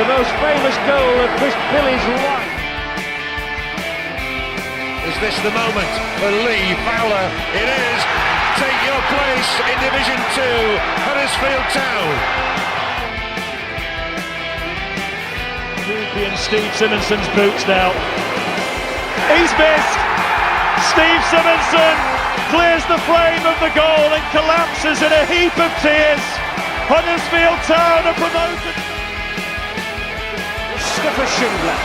the most famous goal of Chris Billy's life. Is this the moment for Lee Fowler? It is. Take your place in Division 2, Huddersfield Town. And Steve Simonson's boots now. He's missed. Steve Simonson clears the frame of the goal and collapses in a heap of tears. Huddersfield Town are promoted. Mustafa Schindler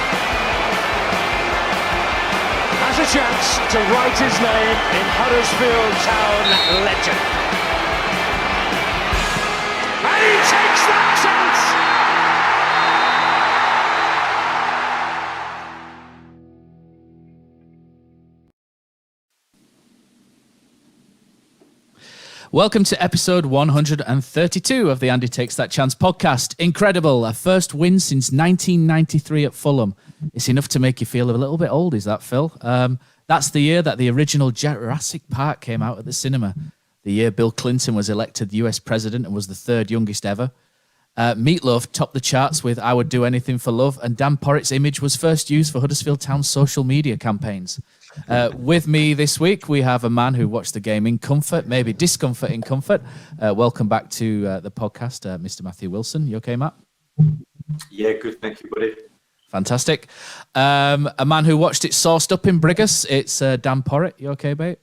has a chance to write his name in Huddersfield Town legend. And he takes that chance! Welcome to episode 132 of the Andy Takes That Chance podcast. Incredible. Our first win since 1993 at Fulham. It's enough to make you feel a little bit old, is that, Phil? That's the year that the original Jurassic Park came out at the cinema. The year Bill Clinton was elected US president and was the third youngest ever. Meatloaf topped the charts with I Would Do Anything for Love, and Dan Porritt's image was first used for Huddersfield Town's social media campaigns. With me this week, we have a man who watched the game in comfort, maybe discomfort in comfort. Welcome back to the podcast, Mr. Matthew Wilson. You okay, Matt? Yeah, good. Thank you, buddy. Fantastic. A man who watched it sourced up in Brigus. It's Dan Porritt. You okay, mate?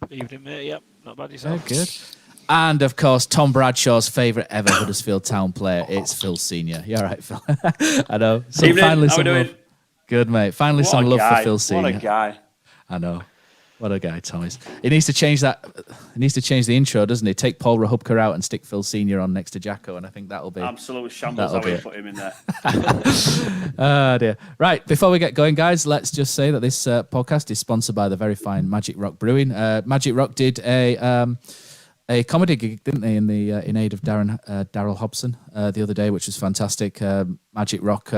Evening, mate. Yep, not bad yourself. Yeah, good. And, of course, Tom Bradshaw's favourite ever Huddersfield Town player. It's Phil Senior. You all right, Phil? I know. So Evening. finally How some we love. doing? Good, mate. Finally What some a love guy. for Phil Senior. What a guy. I know. What a guy Tom is. He needs to change that. He needs to change the intro, doesn't he? Take Paul Rahubka out and stick Phil Senior on next to Jacko, and I think that'll be... Absolute shambles how we put him in there. Oh, dear. Right, before we get going, guys, let's just say that this podcast is sponsored by the very fine Magic Rock Brewing. Magic Rock did a comedy gig, didn't they, in aid of Daryl Hobson the other day, which was fantastic. Magic Rock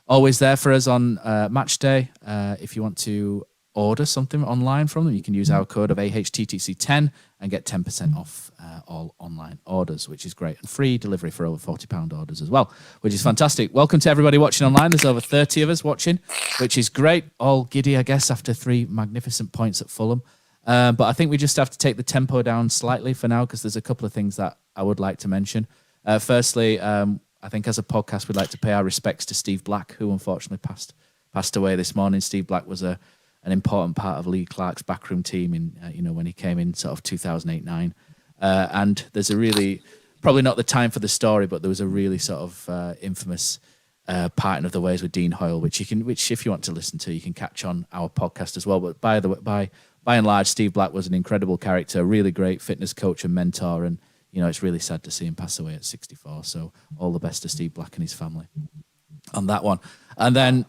always there for us on match day. If you want to order something online from them, you can use our code of AHTTC10 and get 10% off all online orders, which is great, and free delivery for over £40 orders as well, which is fantastic. Welcome to everybody watching online. There's over 30 of us watching, which is great. All giddy, I guess, after 3 magnificent points at Fulham. But I think we just have to take the tempo down slightly for now, because there's a couple of things that I would like to mention. Firstly, I think as a podcast, we'd like to pay our respects to Steve Black, who unfortunately passed away this morning. Steve Black was an important part of Lee Clark's backroom team in when he came in sort of 2008-9. And there's a really, probably not the time for the story, but there was a really sort of infamous parting of the ways with Dean Hoyle, which if you want to listen to, you can catch on our podcast as well. But by and large, Steve Black was an incredible character, really great fitness coach and mentor, and it's really sad to see him pass away at 64. So all the best to Steve Black and his family on that one. And then,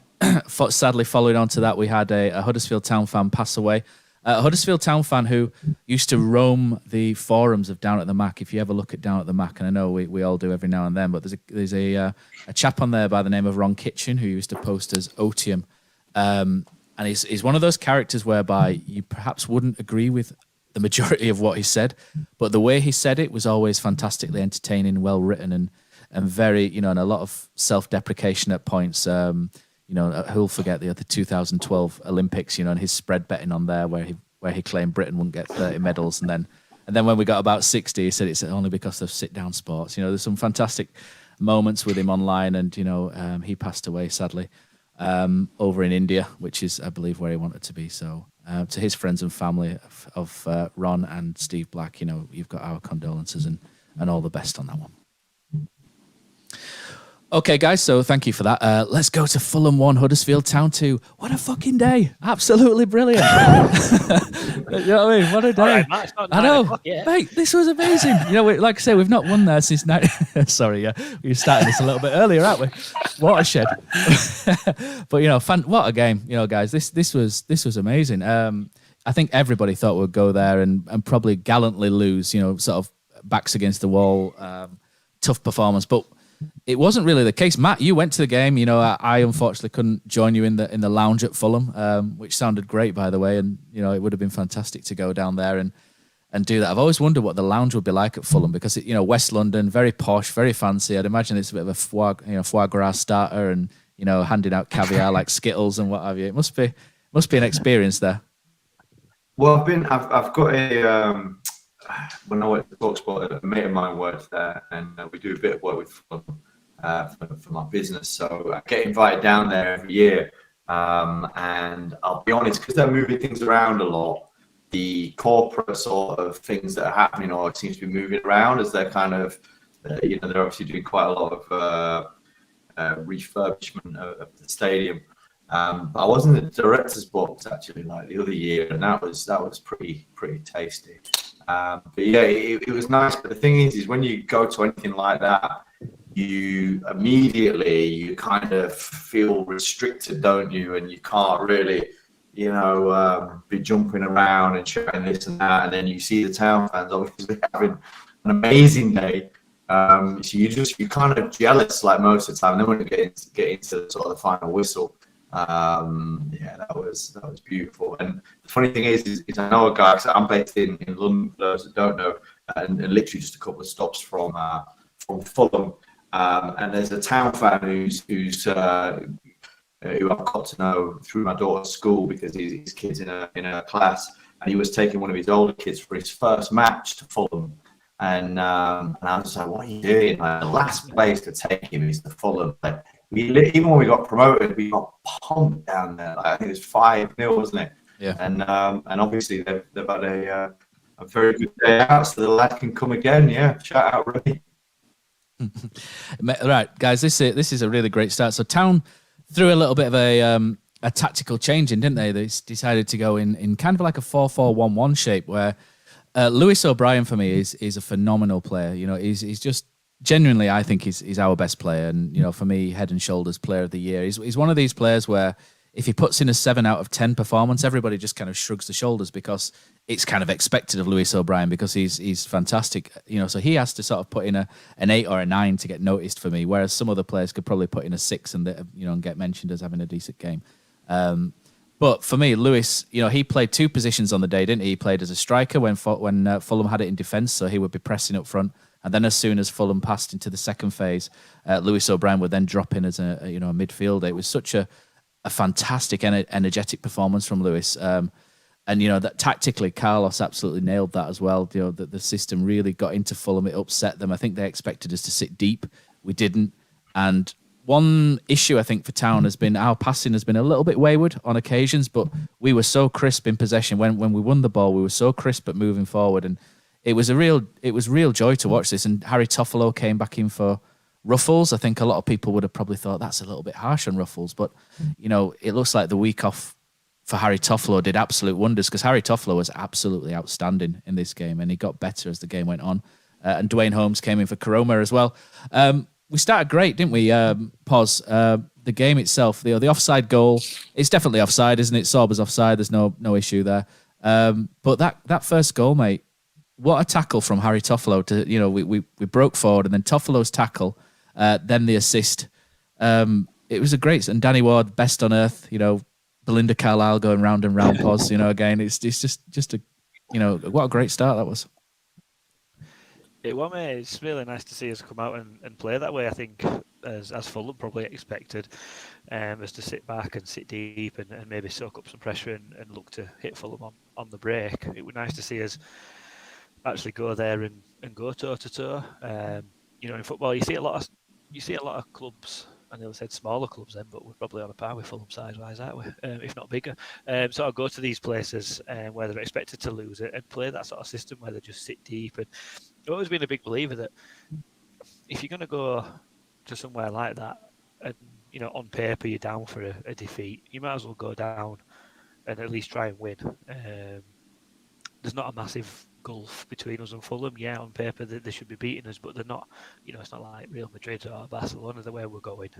sadly, following on to that, we had a Huddersfield Town fan pass away. A Huddersfield Town fan who used to roam the forums of Down at the Mac. If you ever look at Down at the Mac, and I know we all do every now and then, but there's a chap on there by the name of Ron Kitchen who used to post as Otium. And he's one of those characters whereby you perhaps wouldn't agree with the majority of what he said, but the way he said it was always fantastically entertaining, well written, and very, and a lot of self-deprecation at points. Who'll forget the 2012 Olympics, and his spread betting on there where he claimed Britain wouldn't get 30 medals, and then when we got about 60, he said it's only because of sit-down sports. There's some fantastic moments with him online, and he passed away sadly over in India, which is, I believe, where he wanted to be. So to his friends and family of Ron and Steve Black, you've got our condolences and all the best on that one. Okay, guys, so thank you for that. Let's go to Fulham 1, Huddersfield Town 2. What a fucking day. Absolutely brilliant. You know what I mean? What a day. Right, Matt, it's not I know. 9 o'clock yet. Mate, this was amazing. Like I say, we've not won there since... Sorry, yeah. We started this a little bit earlier, aren't we? Watershed. But, what a game. Guys, this was amazing. I think everybody thought we'd go there and probably gallantly lose, sort of backs against the wall, tough performance. But it wasn't really the case. Matt, you went to the game. I unfortunately couldn't join you in the lounge at Fulham, which sounded great, by the way. And it would have been fantastic to go down there. And and do that. I've always wondered what the lounge would be like at Fulham because, West London, very posh, very fancy. I'd imagine it's a bit of a foie gras starter and, handing out caviar like Skittles and what have you. It must be an experience there. Well, I've got when I went to Talksport, a mate of mine works there, and we do a bit of work with Fulham for my business. So I get invited down there every year, and I'll be honest, because they're moving things around a lot. The corporate sort of things that are happening, or it seems to be moving around, as they're kind of, they're obviously doing quite a lot of refurbishment of the stadium. I was in the director's box actually, like the other year, and that was pretty tasty. But yeah, it was nice. But the thing is when you go to anything like that, you immediately kind of feel restricted, don't you? And you can't really, be jumping around and shouting this and that. And then you see the town fans obviously having an amazing day. So you're kind of jealous like most of the time. And then when you get into sort of the final whistle, that was beautiful. And the funny thing is I know a guy, because I'm based in London, for those that don't know, and literally just a couple of stops from Fulham. And there's a town fan who I've got to know through my daughter's school, because his kid's in a class, and he was taking one of his older kids for his first match to Fulham. And I was like, what are you doing? Like, the last place to take him is the Fulham. Like, even when we got promoted, we got pumped down there. Like, I think it was 5-0, wasn't it? Yeah. And obviously they've had a very good day out, so the lad can come again. Yeah, shout out, Ray. Right, guys, this is a really great start. So Town threw a little bit of a tactical change in, didn't they? They decided to go in kind of like a 4-4-1-1 shape, where Lewis O'Brien for me is a phenomenal player. He's just genuinely, I think he's our best player, and for me, head and shoulders player of the year. He's one of these players where if he puts in a 7 out of 10 performance, everybody just kind of shrugs the shoulders, because it's kind of expected of Lewis O'Brien, because he's fantastic. So he has to sort of put in an 8 or a 9 to get noticed for me, whereas some other players could probably put in a 6 and get mentioned as having a decent game. But for me, Lewis, he played 2 positions on the day, didn't he? He played as a striker when Fulham had it in defence, so he would be pressing up front. And then as soon as Fulham passed into the second phase, Lewis O'Brien would then drop in as a midfielder. It was such a fantastic, energetic performance from Lewis. And that tactically, Carlos absolutely nailed that as well. That the system really got into Fulham. It upset them. I think they expected us to sit deep. We didn't. And one issue I think for Town has been our passing has been a little bit wayward on occasions, but we were so crisp in possession. When we won the ball, we were so crisp at moving forward, and it was real joy to watch this. And Harry Toffolo came back in for Ruffles. I think a lot of people would have probably thought that's a little bit harsh on Ruffles, but it looks like the week off for Harry Toffolo did absolute wonders, because Harry Toffolo was absolutely outstanding in this game, and he got better as the game went on. And Dwayne Holmes came in for Karoma as well. We started great, didn't we? Pause. The game itself, the offside goal, it's definitely offside, isn't it? Sorba's offside. There's no issue there. But that first goal, mate, what a tackle from Harry Toffolo to, we broke forward, and then Toffolo's tackle, then the assist. It was a great, and Danny Ward, best on earth, Belinda Carlisle going round and round. Pause, again, it's just a, what a great start that was. It was, mate. It's really nice to see us come out and play that way. I think as Fulham probably expected, us to sit back and sit deep and maybe soak up some pressure and look to hit Fulham on the break. It was nice to see us actually go there and go toe to toe. In football, you see a lot of clubs. I nearly said smaller clubs then, but we're probably on a par with Fulham size-wise, aren't we? If not bigger. So I'll go to these places where they're expected to lose it and play that sort of system where they just sit deep. And I've always been a big believer that if you're going to go to somewhere like that, and on paper you're down for a defeat, you might as well go down and at least try and win. There's not a massive gulf between us and Fulham. Yeah, on paper they should be beating us, but they're not. It's not like Real Madrid or Barcelona the way we're going.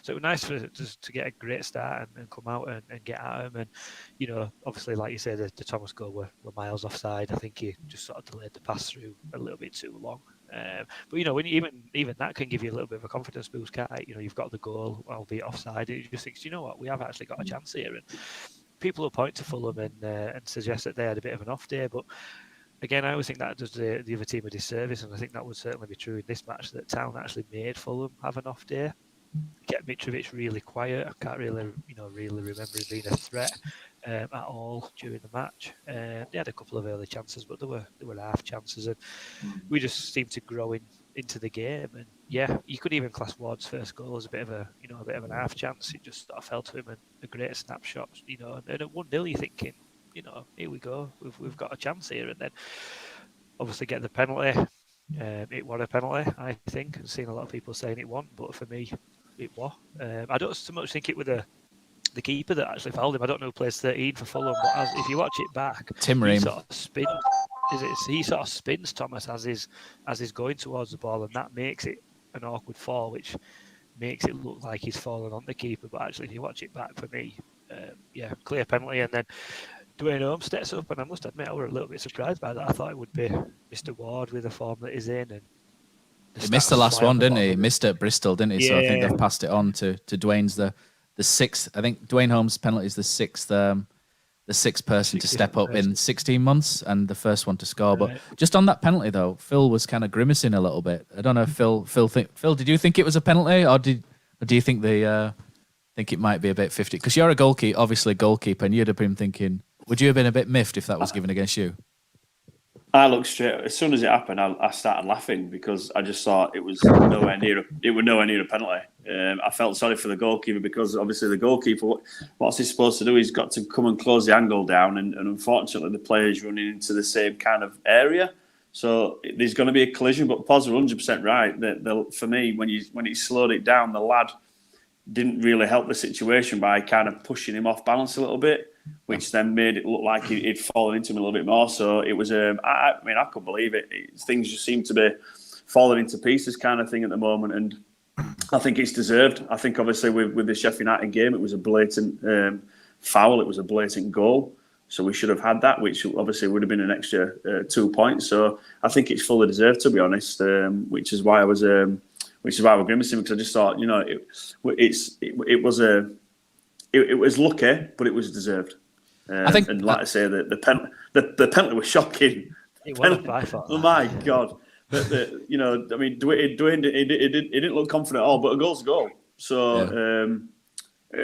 So it was nice to get a great start and come out and get at them. And obviously, like you said, the Thomas goal were miles offside. I think he just sort of delayed the pass through a little bit too long. But when even that can give you a little bit of a confidence boost, can't it? You've got the goal, albeit offside. You just think, you know what, we have actually got a chance here. And people will point to Fulham and suggest that they had a bit of an off day, but again, I always think that does the other team a disservice, and I think that would certainly be true in this match, that Town actually made Fulham have an off day. Kept Mitrovic really quiet. I can't really remember him being a threat at all during the match. They had a couple of early chances, but they were half chances, and we just seemed to grow into the game. And yeah, you could even class Ward's first goal as a bit of an half chance. It just sort of fell to him, and a great snapshot. And at 1-0, you're thinking, here we go. We've got a chance here, and then obviously get the penalty. It was a penalty, I think. I've seen a lot of people saying it wasn't, but for me, it was. I don't so much think it was the keeper that actually fouled him. I don't know who plays 13 for Fulham, but if you watch it back, Tim Ream. He sort of spins Thomas as he's going towards the ball, and that makes it an awkward fall, which makes it look like he's fallen on the keeper. But actually, if you watch it back, for me, clear penalty, and then Dwayne Holmes steps up, and I must admit I was a little bit surprised by that. I thought it would be Mr. Ward with the form that he's in. And he missed the last one, didn't he? He missed it at Bristol, didn't he? Yeah. So I think they've passed it on to Dwayne's the sixth. I think Dwayne Holmes' penalty is the sixth person to step up in 16 months, and the first one to score. Right. But just on that penalty though, Phil was kind of grimacing a little bit. I don't know if Phil, did you think it was a penalty, or do you think think it might be a bit 50? Because you're a goalkeeper, and you'd have been thinking, would you have been a bit miffed if that was given against you? I looked straight. As soon as it happened, I started laughing because I just thought it was nowhere near a penalty. I felt sorry for the goalkeeper because obviously the goalkeeper, what's he supposed to do? He's got to come and close the angle down, and unfortunately the player's running into the same kind of area. So there's going to be a collision. But Pos are 100% right. For me, when he slowed it down, the lad didn't really help the situation by kind of pushing him off balance a little bit, which then made it look like he'd fallen into him a little bit more. So it was, I couldn't believe it. Things just seem to be falling into pieces kind of thing at the moment. And I think it's deserved. I think obviously with the Sheffield United game, it was a blatant foul. It was a blatant goal. So we should have had that, which obviously would have been an extra 2 points. So I think it's fully deserved, to be honest, which is why I was grimacing, because I just thought, it was lucky, but it was deserved. I think, and like I say, the penalty was shocking. It wasn't by far. Oh my God! Dwayne, he didn't look confident at all, but a goal's a goal. So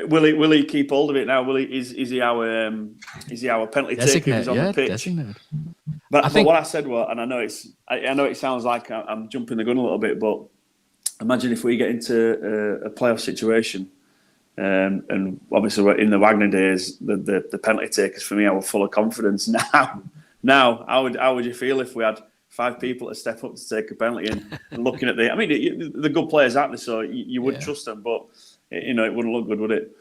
will he keep hold of it now? Is he our penalty taker who's on the pitch? Designated. But what I said was, and I know it sounds like I'm jumping the gun a little bit, but imagine if we get into a playoff situation, and obviously we're in the Wagner days, the penalty takers for me, I was full of confidence. Now, how would you feel if we had 5 people to step up to take a penalty and looking at the good players, aren't they? So you would trust them, but it wouldn't look good, would it?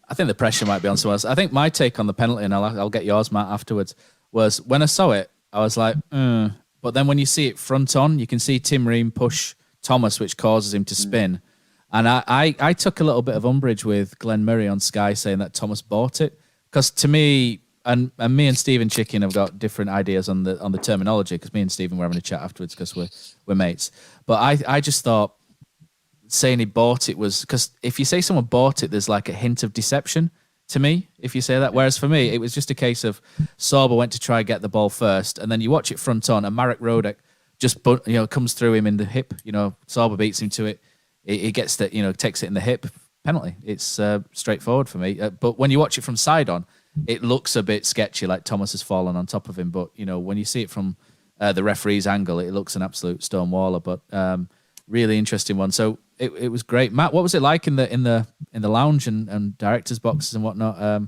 I think the pressure might be on someone else. I think my take on the penalty, and I'll get yours, Matt, afterwards, was when I saw it, I was like, but then when you see it front on, you can see Tim Ream push Thomas, which causes him to spin. And I took a little bit of umbrage with Glenn Murray on Sky saying that Thomas bought it, because to me, and me and Stephen Chicken have got different ideas on the terminology, because me and Stephen were having a chat afterwards because we're mates. But I just thought saying he bought it was, because if you say someone bought it, there's like a hint of deception to me if you say that. Whereas for me, it was just a case of Sorba went to try and get the ball first, and then you watch it front on, and Marek Rodek just comes through him in the hip. Sorba beats him to it. He gets that, takes it in the hip, penalty. It's straightforward for me. But when you watch it from side on, it looks a bit sketchy, like Thomas has fallen on top of him. But when you see it from the referee's angle, it looks an absolute stone waller. But really interesting one. So it was great. Matt, what was it like in the lounge and directors' boxes and whatnot?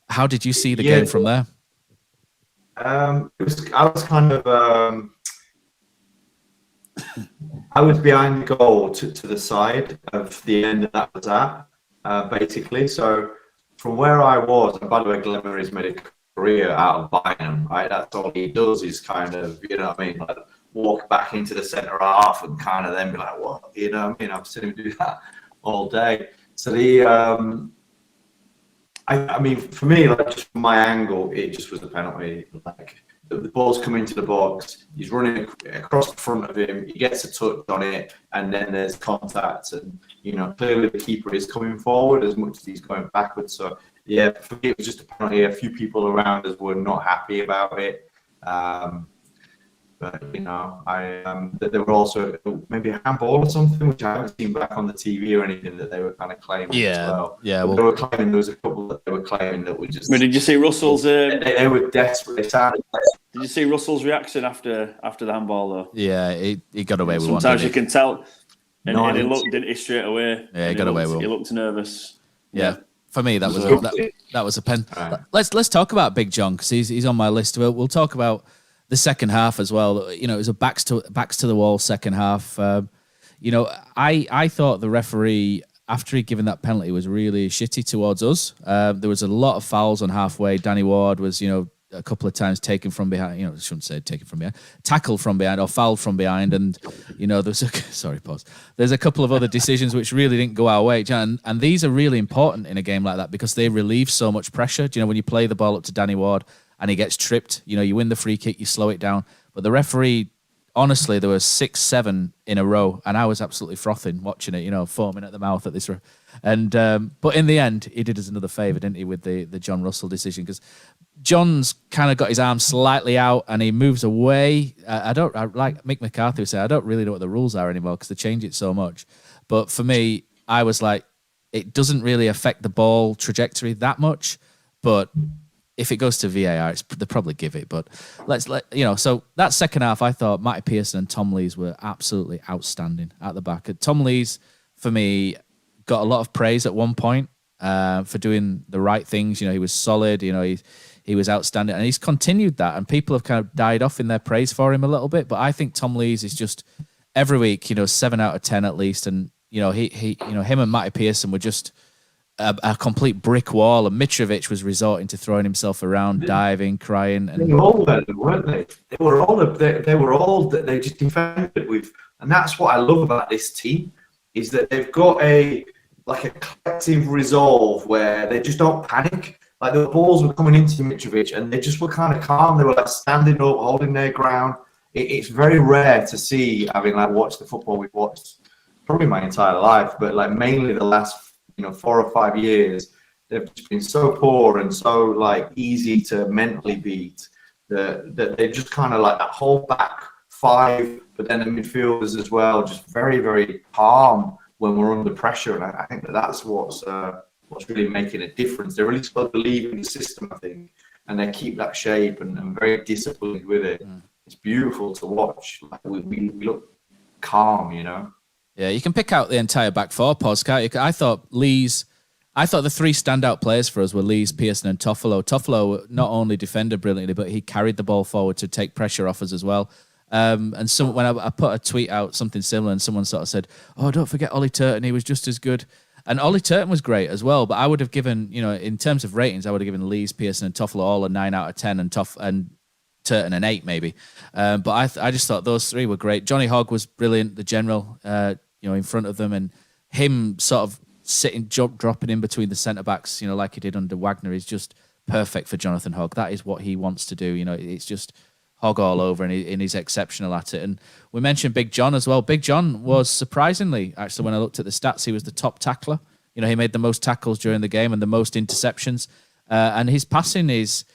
How did you see the game from there? I was kind of. I was behind the goal to the side of the end that was at, basically. So from where I was, and by the way, Glenn Murray's made a career out of buying them, right? That's all he does is kind of, like walk back into the centre half and kind of then be like, what? I've seen him do that all day. So for me, like just from my angle, it just was a penalty. Like the ball's coming into the box, he's running across the front of him, he gets a touch on it, and then there's contact, and clearly the keeper is coming forward as much as he's going backwards. So yeah, for me it was just a penalty. A few people around us were not happy about it. But that there were also maybe a handball or something, which I haven't seen back on the TV or anything, that they were kind of claiming as well. Yeah. Well, they were claiming there was a couple that they were claiming that were just. I mean, did you see Russell's? They were desperate. They sounded desperate. Did you see Russell's reaction after the handball though? Yeah, he got away with one. Sometimes you can tell, and he looked, didn't he, straight away? Yeah, he got away with one. He looked nervous. Yeah. For me, that was a pen. Right. Let's talk about Big John, because he's on my list. We'll talk about the second half as well. You know, it was a backs to the wall second half. You know, I thought the referee, after he'd given that penalty, was really shitty towards us. There was a lot of fouls on halfway. Danny Ward was, you know, a couple of times taken from behind. You know, I shouldn't say taken from behind, tackled from behind or fouled from behind. And you know, there's a couple of other decisions which really didn't go our way. And these are really important in a game like that, because they relieve so much pressure. Do you know, when you play the ball up to Danny Ward and he gets tripped, you know, you win the free kick, you slow it down. But the referee, honestly, there were 6-7 in a row, and I was absolutely frothing watching it, you know, foaming at the mouth at this. And but in the end, he did us another favour, didn't he, with the John Russell decision? Because John's kind of got his arm slightly out and he moves away. I like Mick McCarthy would say, I don't really know what the rules are anymore because they change it so much. But for me, I was like, it doesn't really affect the ball trajectory that much. But if it goes to VAR, they'll probably give it. But so that second half, I thought Matty Pearson and Tom Lees were absolutely outstanding at the back. Tom Lees, for me, got a lot of praise at one point for doing the right things. You know, he was solid. You know, he was outstanding, and he's continued that. And people have kind of died off in their praise for him a little bit. But I think Tom Lees is just every week, you know, 7 out of 10 at least. And you know, him and Matty Pearson were just a complete brick wall, and Mitrovic was resorting to throwing himself around, diving, crying. And they all were, weren't they? They just defended with, and that's what I love about this team, is that they've got a collective resolve where they just don't panic. Like the balls were coming into Mitrovic, and they just were kind of calm. They were like standing up, holding their ground. It's very rare to see, having like watched the football we've watched probably my entire life, but like mainly the last 4 or 5 years, they've just been so poor and so like easy to mentally beat that they just kind of like that whole back five, but then the midfielders as well, just very, very calm when we're under pressure. And I think that's what's really making a difference. They're really supposed to believe in the system, I think, and they keep that shape and very disciplined with it. It's beautiful to watch. Like we look calm, you know. Yeah, you can pick out the entire back four, Pos, can't you? I thought the three standout players for us were Lees, Pearson and Toffolo. Toffolo not only defended brilliantly, but he carried the ball forward to take pressure off us as well. And when I put a tweet out, something similar, and someone sort of said, "Oh, don't forget Ollie Turton, he was just as good." And Ollie Turton was great as well, but I would have given, in terms of ratings, I would have given Lees, Pearson and Toffolo all a 9 out of 10 and Turton an 8 maybe. But I just thought those three were great. Johnny Hogg was brilliant, the general, in front of them, and him sort of dropping in between the centre-backs, like he did under Wagner, is just perfect for Jonathan Hogg. That is what he wants to do. It's just Hogg all over, and he's exceptional at it. And we mentioned Big John as well. Big John was surprisingly, actually, when I looked at the stats, he was the top tackler. He made the most tackles during the game and the most interceptions. And his passing is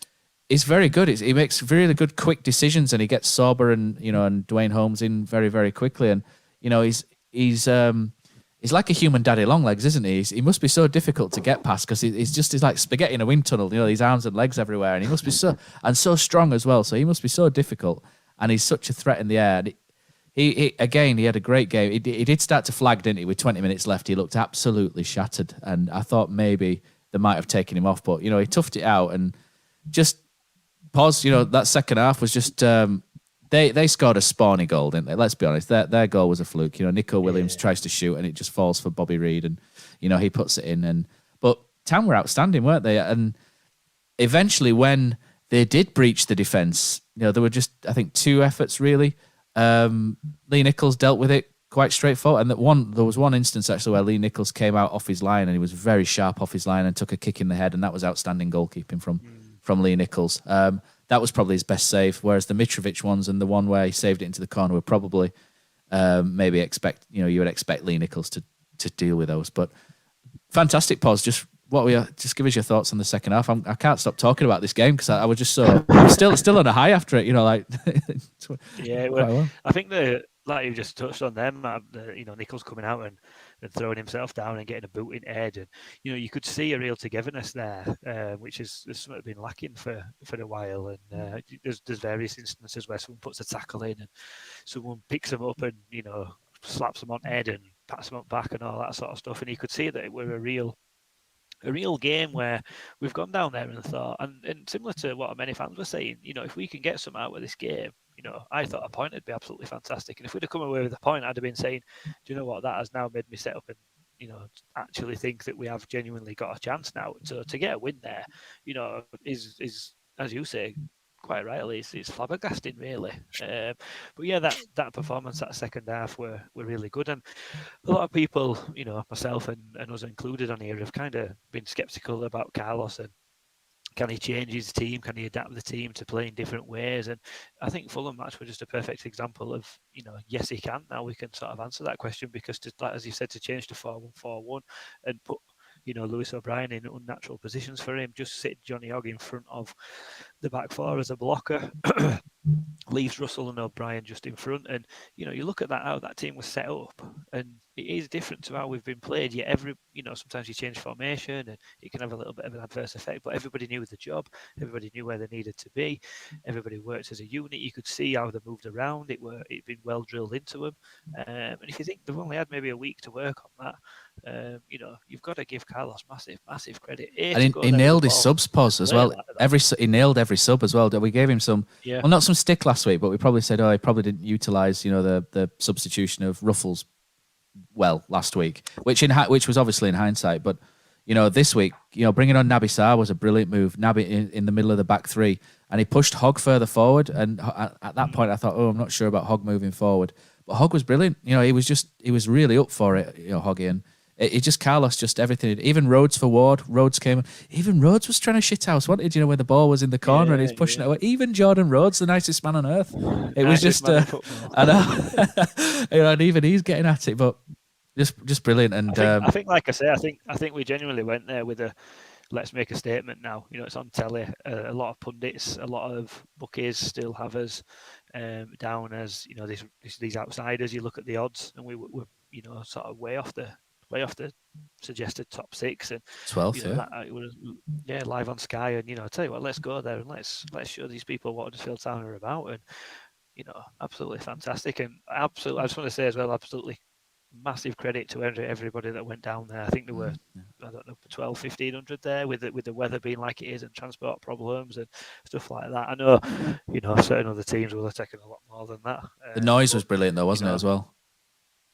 very good. He makes really good, quick decisions, and he gets Sorba and Dwayne Holmes in very, very quickly. And he's like a human daddy long legs, isn't he? He must be so difficult to get past because he's like spaghetti in a wind tunnel. These arms and legs everywhere, and he must be so strong as well. So he must be so difficult, and he's such a threat in the air. And he had a great game. He did start to flag, didn't he? With 20 minutes left, he looked absolutely shattered, and I thought maybe they might have taken him off, but he toughed it out and just. Pause. That second half was just they scored a spawny goal, didn't they? Let's be honest. Their goal was a fluke. Nico Williams tries to shoot and it just falls for Bobby Reid, and he puts it in. But Town were outstanding, weren't they? And eventually, when they did breach the defence, there were just, I think, 2 efforts really. Lee Nicholls dealt with it quite straightforward, and there was one instance actually where Lee Nicholls came out off his line and he was very sharp off his line and took a kick in the head, and that was outstanding goalkeeping from Lee Nicholls. That was probably his best save, whereas the Mitrovic ones and the one where he saved it into the corner were probably you would expect Lee Nicholls to deal with those. But fantastic, Pos. Just what we just give us your thoughts on the second half. I can't stop talking about this game because I was just I'm still on a high after it. I think like you just touched on them, Nicholls coming out and throwing himself down and getting a boot in head, and you could see a real togetherness there, which is something been lacking for a while. And there's various instances where someone puts a tackle in and someone picks them up and slaps them on head and pats them up back and all that sort of stuff. And you could see that it were a real game where we've gone down there and thought, and similar to what many fans were saying, if we can get something out of this game, I thought a point would be absolutely fantastic. And if we'd have come away with a point, I'd have been saying, do you know what, that has now made me set up and actually think that we have genuinely got a chance now. So to get a win there, is as you say, quite rightly, it's flabbergasting, really. But yeah, that performance, that second half were really good. And a lot of people, myself and us included on here, have kind of been sceptical about Carlos and can he change his team? Can he adapt the team to play in different ways? And I think Fulham match was just a perfect example of, yes, he can. Now we can sort of answer that question because, as you said, to change to 4-1-4-1 and put Lewis O'Brien in unnatural positions for him, just sit Johnny Hogg in front of the back four as a blocker, leaves Russell and O'Brien just in front. And, you look at how that team was set up, and it is different to how we've been played. Yet sometimes you change formation and it can have a little bit of an adverse effect, but everybody knew the job. Everybody knew where they needed to be. Everybody worked as a unit. You could see how they moved around. It'd been well drilled into them. And if you think they've only had maybe a week to work on that, you've got to give Carlos massive credit. And he nailed his subs pause as well. He nailed every sub as well. We gave him some, well, not some stick last week, but we probably said, he probably didn't utilise, the substitution of Ruffles well last week, which was obviously in hindsight. But this week, bringing on Naby Sarr was a brilliant move. Naby in the middle of the back three, and he pushed Hogg further forward. And at that point, I thought, I'm not sure about Hogg moving forward. But Hogg was brilliant. He was really up for it. Hoggy, and it just Carlos, just everything. Even Rhodes for Ward. Rhodes came. Even Rhodes was trying to shithouse, wasn't he? Where the ball was in the corner and he's pushing it away. Even Jordan Rhodes, the nicest man on earth. It was just, I know, and even he's getting at it, but just brilliant. And I think, like I say, I think we genuinely went there with a let's make a statement now. It's on telly. A lot of pundits, a lot of bookies still have us down as these outsiders. You look at the odds, and we were sort of way off the suggested top 6 and 12. It was live on Sky, and I tell you what, let's go there and let's show these people what Huddersfield Town are about, and absolutely fantastic. And absolutely, I just want to say as well, absolutely massive credit to everybody that went down there. I think there were, I don't know, 1,500 there with the weather being like it is and transport problems and stuff like that. I know, certain other teams will have taken a lot more than that. The noise was brilliant though, wasn't it, as well?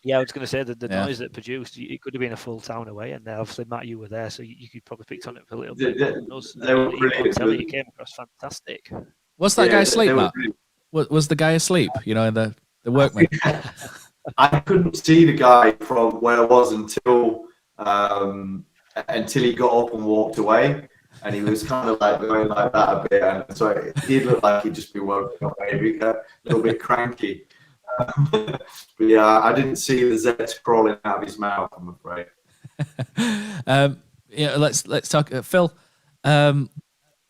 Yeah, I was going to say that the noise that produced, it could have been a full town away, and obviously, Matt, you were there, so you could probably picked on it for a little bit. They were brilliant. It came across fantastic. Was that guy asleep, Matt? Was the guy asleep, in the workman? I couldn't see the guy from where I was until he got up and walked away. And he was kind of like going like that a bit. And so he looked like he'd just be woken up, maybe a little bit cranky. But yeah, I didn't see the Zs crawling out of his mouth, I'm afraid. Let's talk, Phil. I'm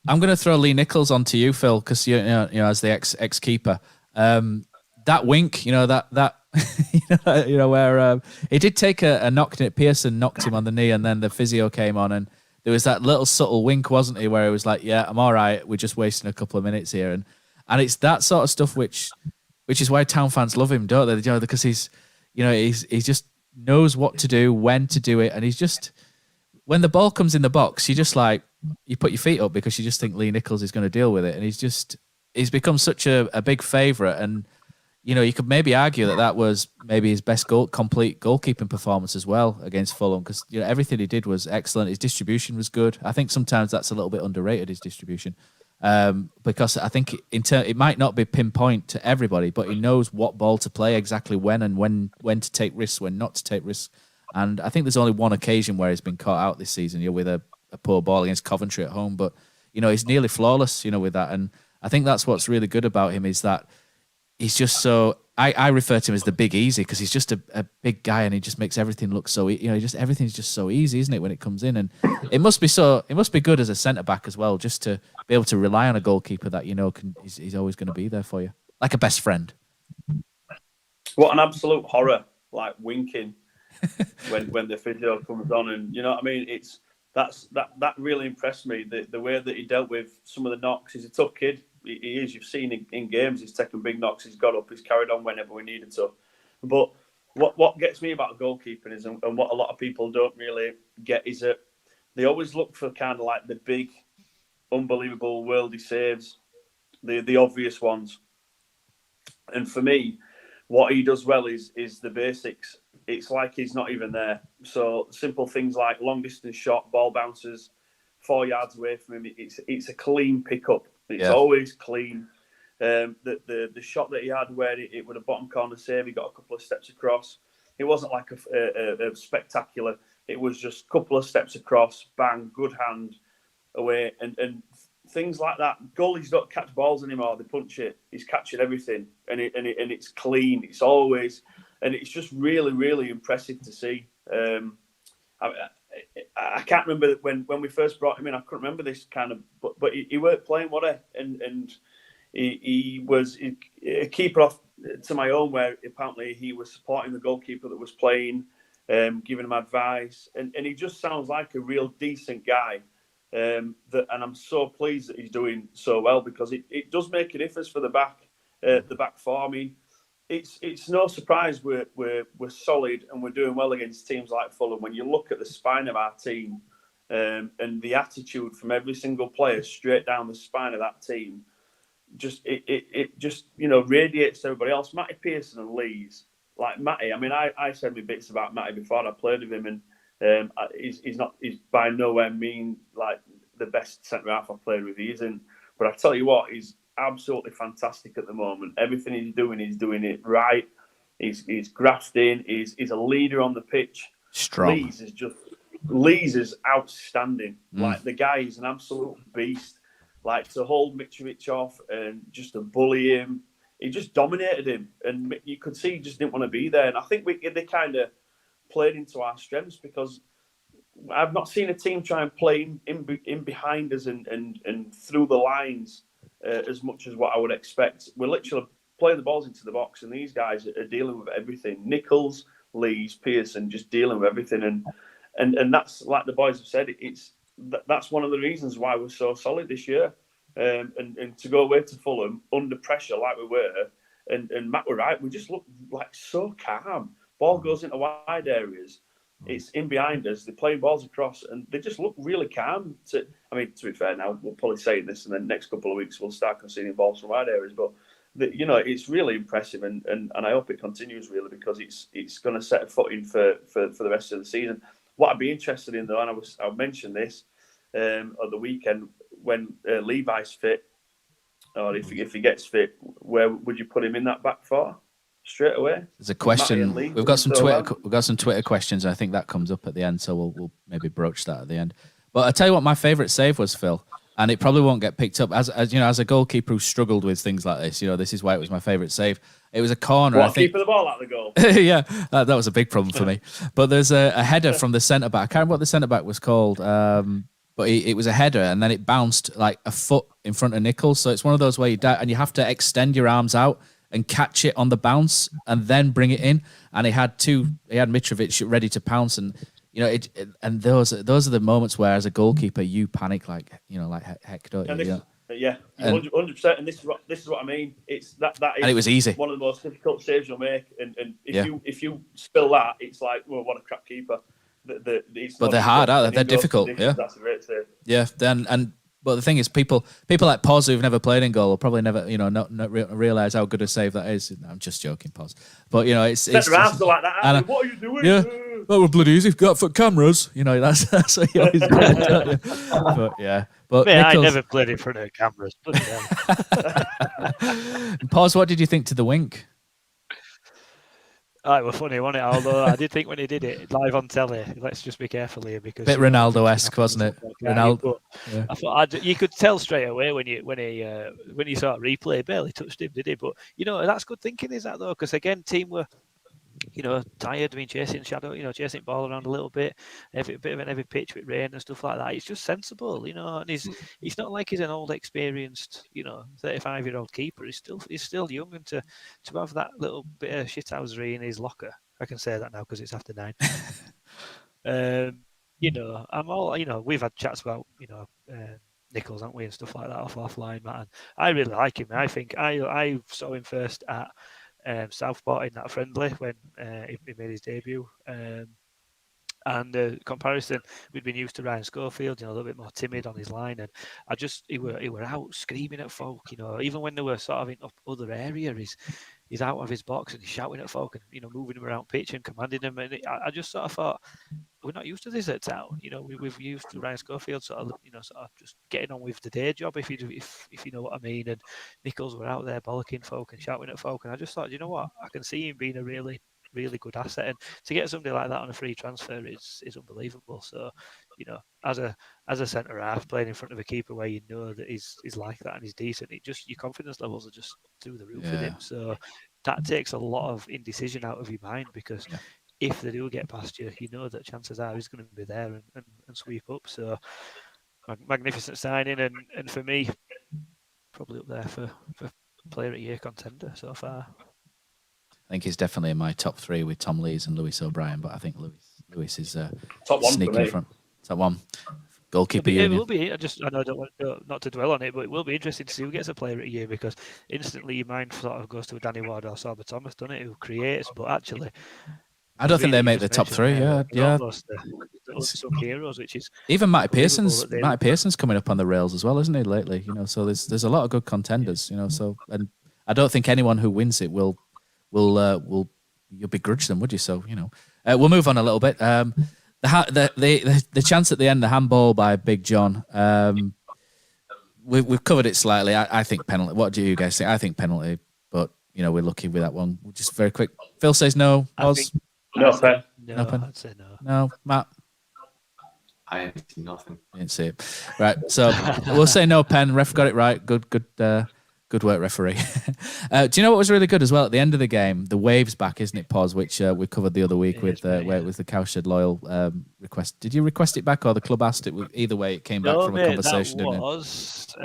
going to throw Lee Nicholls onto you, Phil, because as the ex keeper, that wink, where he did take a knock in it. Pearson knocked him on the knee, and then the physio came on, and there was that little subtle wink, wasn't he, where it was like, "Yeah, I'm all right. We're just wasting a couple of minutes here," and it's that sort of stuff which is why Town fans love him, don't they? Because he's just knows what to do, when to do it, and he's just, when the ball comes in the box, you just like, you put your feet up because you just think Lee Nicholls is going to deal with it, and he's become such a big favourite, and you could maybe argue that was maybe his best complete goalkeeping performance as well against Fulham, because everything he did was excellent. His distribution was good. I think sometimes that's a little bit underrated, his distribution. Because I think it might not be pinpoint to everybody, but he knows what ball to play exactly when, and when to take risks, when not to take risks. And I think there's only one occasion where he's been caught out this season, with a poor ball against Coventry at home. But he's nearly flawless, with that. And I think that's what's really good about him, is that he's just so I refer to him as the Big Easy because he's just a big guy and he just makes everything look so everything's just so easy, isn't it, when it comes in? And it must be good as a centre back as well, just to be able to rely on a goalkeeper that he's always going to be there for you, like a best friend. What an absolute horror! Like winking when the physio comes on, and you know what I mean. That really impressed me. The way that he dealt with some of the knocks. He's a tough kid. He is. You've seen in games, he's taken big knocks. He's got up. He's carried on whenever we needed to. But what gets me about goalkeeping is, and what a lot of people don't really get, is that they always look for kind of like the big, unbelievable worldy saves, the obvious ones. And for me, what he does well is the basics. It's like he's not even there. So simple things like long distance shot, ball bounces 4 yards away from him. It's a clean pickup. It's always clean. The shot that he had where it was a bottom corner save, he got a couple of steps across. It wasn't like a spectacular. It was just a couple of steps across, bang, good hand away, and things like that. Goalies don't catch balls anymore; they punch it. He's catching everything, and it's clean. It's always, and it's just really, really impressive to see. I can't remember when we first brought him in. I couldn't remember this kind of, but he weren't playing, was he? And he was a keeper off to my own, where apparently he was supporting the goalkeeper that was playing, giving him advice, and he just sounds like a real decent guy. And I'm so pleased that he's doing so well, because it does make a difference for the back four. I mean, it's no surprise we're solid and we're doing well against teams like Fulham. When you look at the spine of our team, and the attitude from every single player straight down the spine of that team, it just radiates to everybody else. Matty Pearson and Lees, like Matty. I mean, I said me bits about Matty before I played with him, and he's by nowhere mean like the best centre half I've played with. He isn't, but I tell you what, he's absolutely fantastic at the moment. Everything he's doing it right. He's grafting. He's a leader on the pitch. Strong. Lees is outstanding. Like, the guy is an absolute beast. Like, to hold Mitrovic off and just to bully him, he just dominated him, and you could see he just didn't want to be there. And I think they kind of played into our strengths, because I've not seen a team try and play in behind us and through the lines as much as what I would expect. We're literally playing the balls into the box, and these guys are dealing with everything. Nicholls, Lees, Pearson, just dealing with everything, and that's, like the boys have said, that's one of the reasons why we're so solid this year. And to go away to Fulham under pressure like we were, and Matt were right, we just look like so calm. Ball goes into wide areas, it's in behind us, they're playing balls across, and they just look really calm. To be fair, now we'll probably say this, and then the next couple of weeks we'll start conceding balls from wide areas, but it's really impressive, and I hope it continues, really, because it's going to set a footing for the rest of the season. What I'd be interested in, though, and I mentioned this at the weekend, when Levi's fit, or if he gets fit, where would you put him in that back four straight away? There's a question. We've got some Twitter questions, and I think that comes up at the end, so we'll maybe broach that at the end. But I'll tell you what my favourite save was, Phil, and it probably won't get picked up as a goalkeeper who struggled with things like this. This is why it was my favourite save. It was a corner. I think keeping the ball out of the goal. Yeah, that was a big problem for me. But there's a header from the centre back. I can't remember what the centre back was called. But it was a header, and then it bounced like a foot in front of Nicholls. So it's one of those where and you have to extend your arms out and catch it on the bounce and then bring it in. And he had Mitrovic ready to pounce, and and those are the moments where, as a goalkeeper, you panic like heck, don't you? Yeah, 100%. And this is what I mean. It's that is, and it was easy. One of the most difficult saves you'll make, and if you spill that, it's like, well, what a crap keeper. But they're hard, aren't they? They're difficult. Yeah, that's a great save. Yeah, but the thing is, people like Pos who've never played in goal will probably never, not realise how good a save that is. I'm just joking, Pos. But it's around like that. What are you doing? Yeah, that was bloody easy. Got for cameras. That's what you always do. But yeah, but I Nicholls, never played in front of cameras. Pos, what did you think to the wink? Oh, it was funny, wasn't it? Although I did think when he did it live on telly, let's just be careful here because Bit Ronaldo-esque, wasn't it? Ronaldo. Yeah. I thought you could tell straight away when you saw a replay, barely touched him, did he? But that's good thinking, is that though? Because again, team were tired, chasing shadow, chasing ball around a little bit, a bit of an heavy pitch with rain and stuff like that. It's just sensible, and he's not like he's an old, experienced, 35-year-old keeper. He's still young, and to have that little bit of shithousery in his locker, I can say that now because it's after 9. I'm all, we've had chats about, Nicholls, haven't we, and stuff like that offline, Matt. And I really like him. I think I saw him first at Southport in that friendly when he made his debut. And the comparison, we'd been used to Ryan Schofield, a little bit more timid on his line, and he were out screaming at folk, even when they were sort of in other area, he's out of his box and he's shouting at folk and moving them around pitch and commanding them. And I just sort of thought, we're not used to this at Town. We've used to Ryan Schofield sort of just getting on with the day job, if you know what I mean. And Nicholls were out there bollocking folk and shouting at folk, and I just thought, you know what, I can see him being a really, really good asset, and to get somebody like that on a free transfer is unbelievable. So, as a centre half playing in front of a keeper where you know that he's like that and he's decent, your confidence levels are just through the roof with him. So that takes a lot of indecision out of your mind, because if they do get past you, you know that chances are he's going to be there and sweep up. So magnificent signing, and for me, probably up there for player of the year contender so far. I think he's definitely in my top 3 with Tom Lees and Lewis O'Brien, but I think Lewis is top 1 sneaking in front. Top 1. Goalkeeper union. It will be. I know I don't want not to dwell on it, but it will be interesting to see who gets a player of the year, because instantly your mind sort of goes to a Danny Ward or Sorba Thomas, doesn't it? Who creates, but actually, I don't think they make the top 3. Yeah. Some heroes, which is even Matty Pearson's coming up on the rails as well, isn't he, lately? So there's a lot of good contenders. So, and I don't think anyone who wins it will you'll begrudge them, would you? So we'll move on a little bit. The chance at the end, the handball by Big John. We've covered it slightly. I think penalty. What do you guys think? I think penalty, but we're lucky with that one. Just very quick. Phil says no. Oz? No pen. No, pen. I'd say no. No, Matt. I ain't seen nothing. I didn't see it. Right, so we'll say no pen. Ref got it right. Good work, referee. Do you know what was really good as well at the end of the game? The waves back, isn't it, Pause, which we covered the other week where it was the Cowshed Loyal request. Did you request it back, or the club asked it? Either way, it came back from a conversation. That was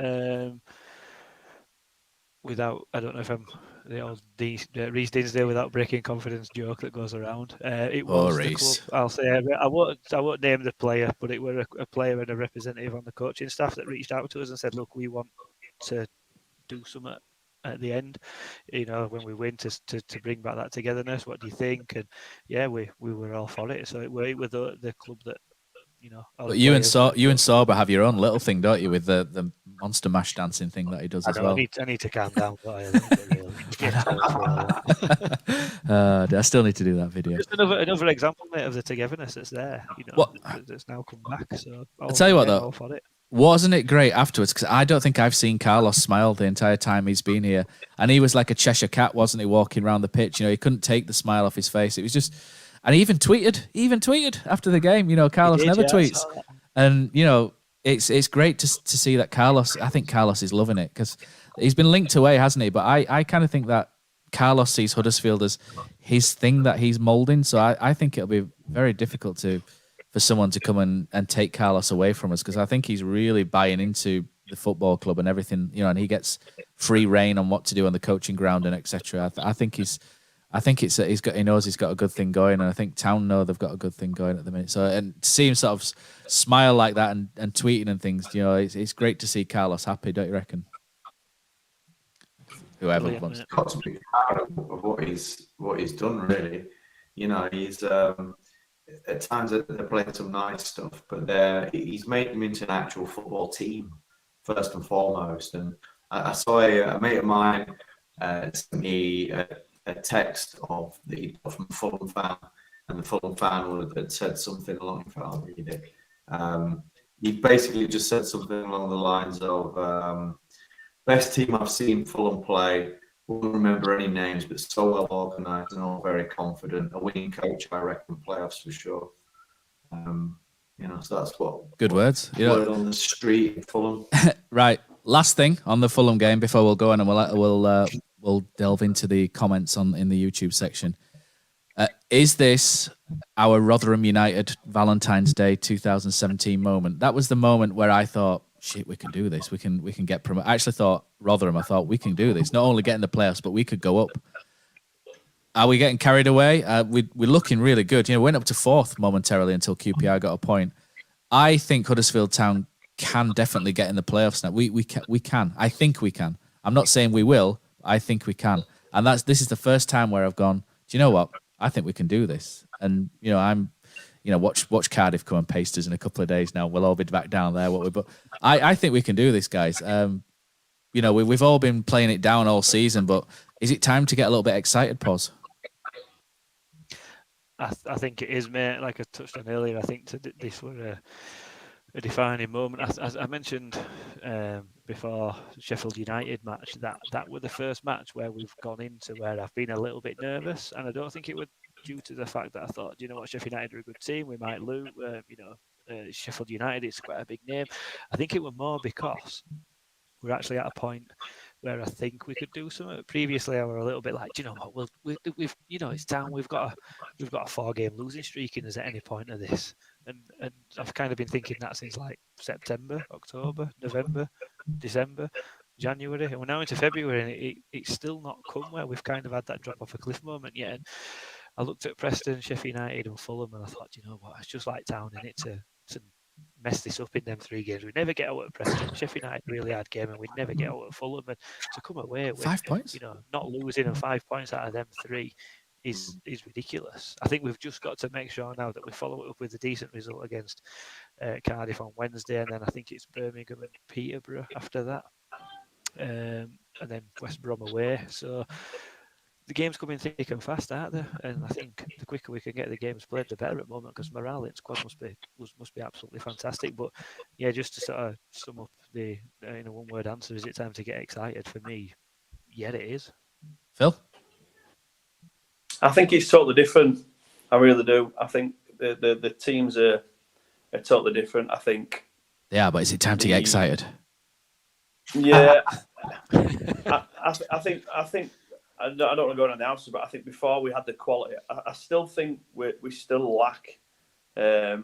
without. I don't know if I'm the old Reece Dinsdale without breaking confidence joke that goes around. It was the club. I'll say I won't name the player, but it were a player and a representative on the coaching staff that reached out to us and said, "Look, we want to do something at the end, when we win to bring back that togetherness. What do you think?" And we were all for it. So it were the club that But you and Sorba have your own little thing, don't you, with the monster mash dancing thing that he does as well. I need to calm down. I still need to do that video. Just another example, mate, of the togetherness that's there. That's now come back. So I'll tell you what, though. Wasn't it great afterwards? Because I don't think I've seen Carlos smile the entire time he's been here. And he was like a Cheshire cat, wasn't he, walking around the pitch? He couldn't take the smile off his face. It was just... And he even tweeted after the game. Carlos never tweets. And, it's great to see that Carlos... I think Carlos is loving it, because he's been linked away, hasn't he? But I kind of think that Carlos sees Huddersfield as his thing that he's moulding. So I think it'll be very difficult for someone to come and take Carlos away from us, because I think he's really buying into the football club and everything, and he gets free reign on what to do on the coaching ground and etc. I think he knows he's got a good thing going, and I think Town know they've got a good thing going at the minute. So, and to see him sort of smile like that and tweeting and things, it's great to see Carlos happy, don't you reckon? Whoever wants. Got to be proud of what he's done, really. He's at times they're playing some nice stuff, but he's made them into an actual football team first and foremost. And I saw a mate of mine sent me a text from a Fulham fan, and the Fulham fan had said something along. If I'll read it, he basically just said something along the lines of, "Best team I've seen Fulham play won't remember any names, but so well organised and all very confident. A winning coach, I reckon, playoffs for sure. So that's what. Good words. Word on the street in Fulham. Right. Last thing on the Fulham game before we'll go on and we'll delve into the comments in the YouTube section. Is this our Rotherham United Valentine's Day 2017 moment? That was the moment where I thought, shit, we can do this. We can get promoted. I actually thought Rotherham. I thought we can do this. Not only get in the playoffs, but we could go up. Are we getting carried away? We're looking really good. We went up to 4th momentarily until QPR got a point. I think Huddersfield Town can definitely get in the playoffs now. We can. I think we can. I'm not saying we will. I think we can. And this is the first time where I've gone, do you know what? I think we can do this. And watch Cardiff come and paste us in a couple of days now. We'll all be back down there. But I think we can do this, guys. We've all been playing it down all season, but is it time to get a little bit excited, Pos? I think it is, mate. Like I touched on earlier, I think this were a defining moment. As I mentioned before Sheffield United match, that were the first match where we've gone into where I've been a little bit nervous, and I don't think it was due to the fact that I thought, you know what, Sheffield United are a good team, we might lose. Sheffield United is quite a big name. I think it was more because we're actually at a point where I think we could do something. Previously, I were a little bit like, do you know what? We've it's down. We've got a 4-game losing streak in us at any point of this, and I've kind of been thinking that since like September, October, November, December, January, and we're now into February, and it's still not come where we've kind of had that drop off a cliff moment yet. And I looked at Preston, Sheffield United, and Fulham, and I thought, you know what? It's just like Town in it to mess this up in them 3 games. We never get out at Preston. Sheffield United really hard game, and we never get out at Fulham. And to come away with 5 points, not losing and 5 points out of them 3 is ridiculous. I think we've just got to make sure now that we follow it up with a decent result against Cardiff on Wednesday, and then I think it's Birmingham and Peterborough after that, and then West Brom away. So the game's coming thick and fast, aren't they? And I think the quicker we can get the games played, the better at the moment, because morale in squad must be absolutely fantastic. But yeah, just to sort of sum up the one-word answer, is it time to get excited? For me, yeah, it is. Phil? I think it's totally different. I really do. I think the teams are totally different. I think. Yeah, but is it time to get excited? Yeah, I think. I don't want to go on the answer, but I think before we had the quality, I still think we still lack. I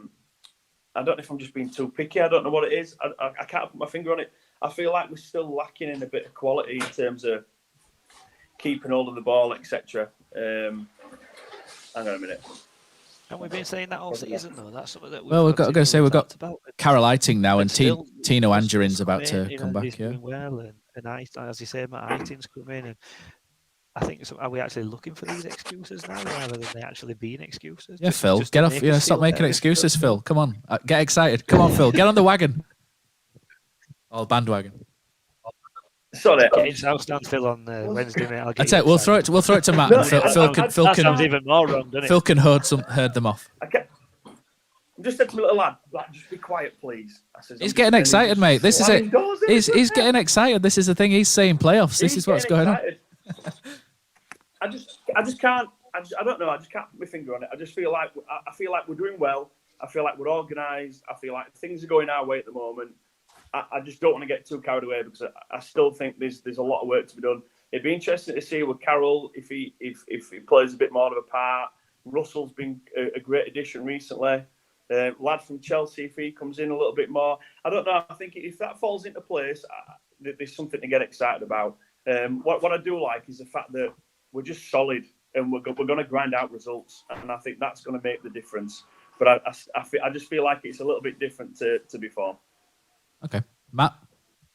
don't know if I'm just being too picky. I don't know what it is. I can't put my finger on it. I feel like we're still lacking in a bit of quality in terms of keeping hold of the ball, etc. Hang on a minute. And we've been saying that all season, though. That's something that we've got Carol Eiting now, and Tino Angerin's about to come back. He's doing well, and as you say, Matt Eiting's come in, and I think, are we actually looking for these excuses now rather than they actually being excuses? Yeah, Phil, get off. Stop making excuses, Phil. Come on, get excited. Come on, Phil, get on the wagon. Oh, bandwagon. Sorry, get his house down, Phil, on Wednesday, mate. That's it. We'll throw it to Matt. No, Phil can sounds even more wrong, doesn't it? Phil can herd them off. I'm just said to my little lad, just be quiet, please. He's getting excited, mate. This is it. He's getting excited. This is the thing. He's saying playoffs. This is what's going on. I just can't. I don't know. I just can't put my finger on it. I just feel like we're doing well. I feel like we're organised. I feel like things are going our way at the moment. I just don't want to get too carried away, because I still think there's a lot of work to be done. It'd be interesting to see with Carroll if he plays a bit more of a part. Russell's been a great addition recently. Lad from Chelsea, if he comes in a little bit more, I don't know. I think if that falls into place, there's something to get excited about. What I do like is the fact that we're just solid and we're going to grind out results, and I think that's going to make the difference. But I just feel like it's a little bit different to before. Okay, Matt.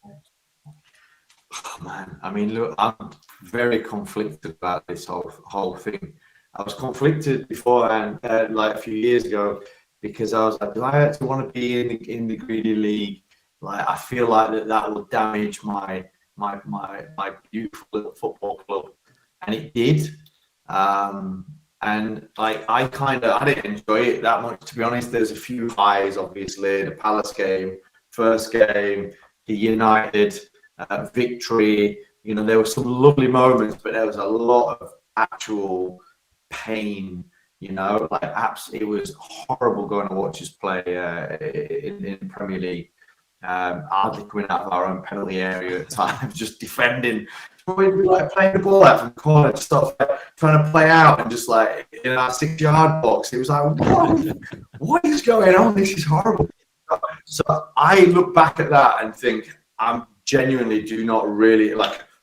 Oh, man, I mean, look, I'm very conflicted about this whole thing. I was conflicted beforehand, like a few years ago, because I was like, do I actually want to be in the greedy league? Like, I feel like that will damage my beautiful little football club, and it did. And like, I didn't enjoy it that much, to be honest. There's a few highs, obviously. The Palace game, first game, the United victory, You know, there were some lovely moments, but there was a lot of actual pain. You know, like it was horrible going to watch us play in the Premier League. Hardly coming out of our own penalty area at times, just defending. We'd be like playing the ball out from the corner, stuff like, trying to play out, and just like in our 6-yard box. It was like, what is going on? This is horrible. So I look back at that and think I genuinely do not really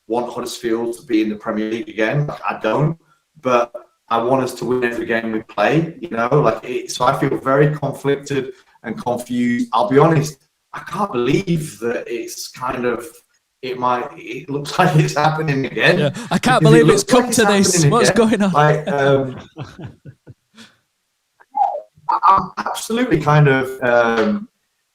want Huddersfield to be in the Premier League again. Like, I don't, but I want us to win every game we play. You know, so I feel very conflicted and confused. I'll be honest. I can't believe that it's kind of. It looks like it's happening again. Yeah, I can't believe it's come to this. What's going on? I'm absolutely kind of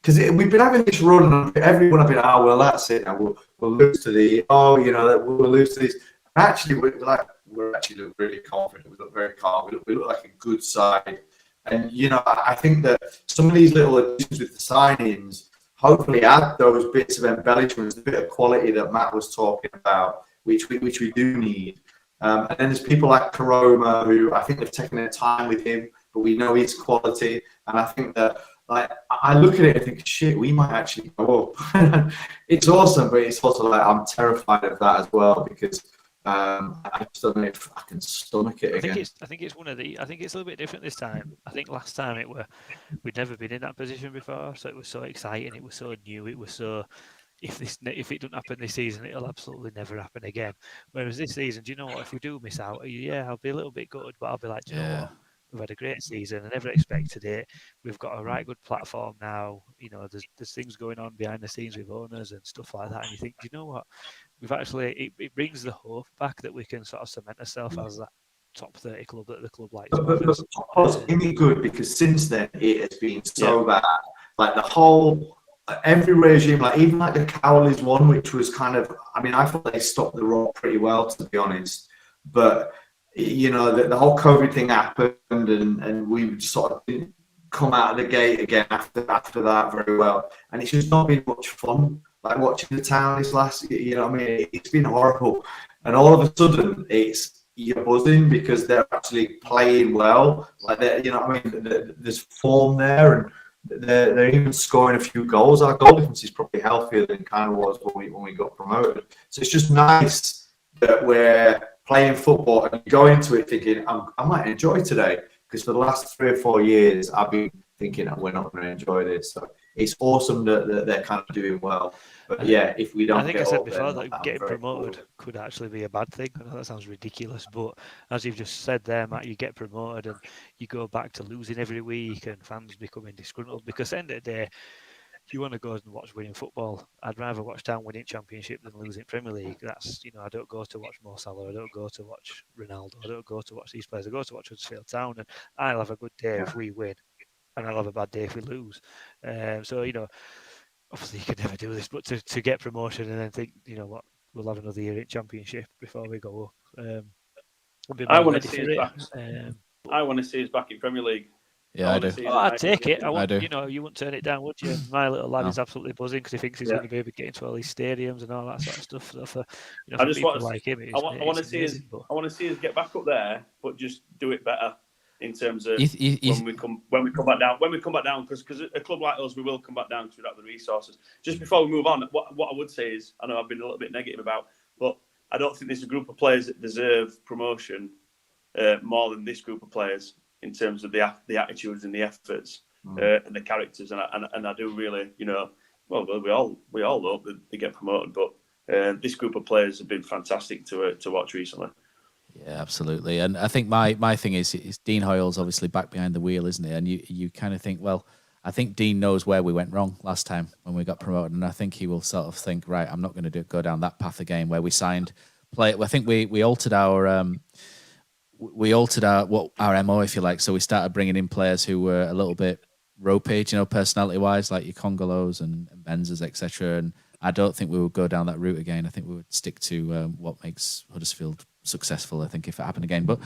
because we've been having this run, and everyone have been, well, that's it. Now we'll lose to we'll lose to this. Actually, we're actually look really confident. We look very calm. We look like a good side, and I think that some of these little additions with the signings hopefully add those bits of embellishments, the bit of quality that Matt was talking about, which we do need. And then there's people like Karoma, who I think they've taken their time with him, but we know his quality. And I think that, I look at it and think, shit, we might actually go up. It's awesome, but it's also I'm terrified of that as well, because I just don't know if I can stomach it again. I think it's a little bit different this time. I think last time we'd never been in that position before, so it was so exciting, it was so new, it was so. If it doesn't happen this season, it'll absolutely never happen again. Whereas this season, do you know what? If we do miss out, I'll be a little bit gutted, but I'll be like, do you know what? We've had a great season. I never expected it. We've got a right good platform now. There's things going on behind the scenes with owners and stuff like that. And you think, do you know what? We've actually it brings the hope back that we can sort of cement ourselves as that top 30 club that the club likes. But it's been good, because since then it has been so bad. Like the whole. Every regime, even the Cowleys one, which was kind of, I thought they stopped the rot pretty well, to be honest. But, the whole COVID thing happened, and we sort of didn't come out of the gate again after that very well. And it's just not been much fun, watching the town this last, it's been horrible. And all of a sudden, you're buzzing because they're actually playing well. There's form there, and they're even scoring a few goals. Our goal difference is probably healthier than kind of was when we got promoted. So it's just nice that we're playing football and go into it thinking, I might enjoy today, because for the last 3 or 4 years I've been thinking that we're not going to enjoy this. So it's awesome that they're kind of doing well. But if we don't, I think I said before that getting promoted could actually be a bad thing. I know that sounds ridiculous, but as you've just said there, Matt, you get promoted and you go back to losing every week, and fans becoming disgruntled, because at the end of the day, if you want to go and watch winning football, I'd rather watch Town winning Championship than losing Premier League. That's, I don't go to watch Mo Salah, I don't go to watch Ronaldo, I don't go to watch these players, I go to watch Huddersfield Town, and I'll have a good day if we win, and I'll have a bad day if we lose. Obviously you can never do this, but to get promotion and then think, what, we'll have another year in Championship before we go up. I want to see us back. I want to see us back in Premier League. Yeah, I do. I'd take it. I do. You wouldn't turn it down, would you? My little lad is absolutely buzzing because he thinks he's going to be able to get into all these stadiums and all that sort of stuff. So for people like him, I want to see us. I want to see us get back up there, but just do it better in terms of when we come back down. When we come back down, because a club like us, we will come back down because we don't have the resources. Just before we move on, what I would say is, I know I've been a little bit negative about, but I don't think there's a group of players that deserve promotion more than this group of players, in terms of the attitudes and the efforts and the characters, and I do really, we all hope that they get promoted, but this group of players have been fantastic to watch recently. Yeah, absolutely. And I think my thing is Dean Hoyle's obviously back behind the wheel, isn't he? And you kind of think, well, I think Dean knows where we went wrong last time when we got promoted, and I think he will sort of think, right, I'm not going to go down that path again, where we signed play. I think we altered our our MO, if you like. So we started bringing in players who were a little bit ropey, personality wise, like your Condolences and Benzes, etc. And I don't think we would go down that route again. I think we would stick to what makes Huddersfield successful, I think, if it happened again. But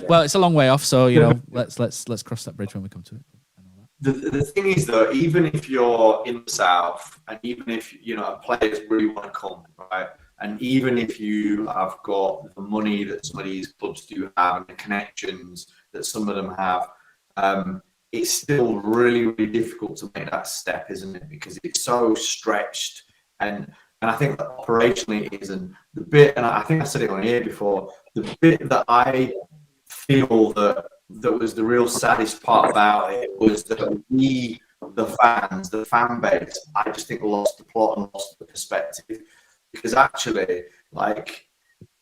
well, it's a long way off, so let's cross that bridge when we come to it. The thing is, though, even if you're in the south, and even if players really want to come, right, And even if you have got the money that some of these clubs do have and the connections that some of them have, it's still really, really difficult to make that step, isn't it? Because it's so stretched. And I think that operationally it is. And the bit, and I think I said it on here before, the bit that I feel that was the real saddest part about it was that we, the fans, the fan base, I just think lost the plot and lost the perspective. Because actually, like,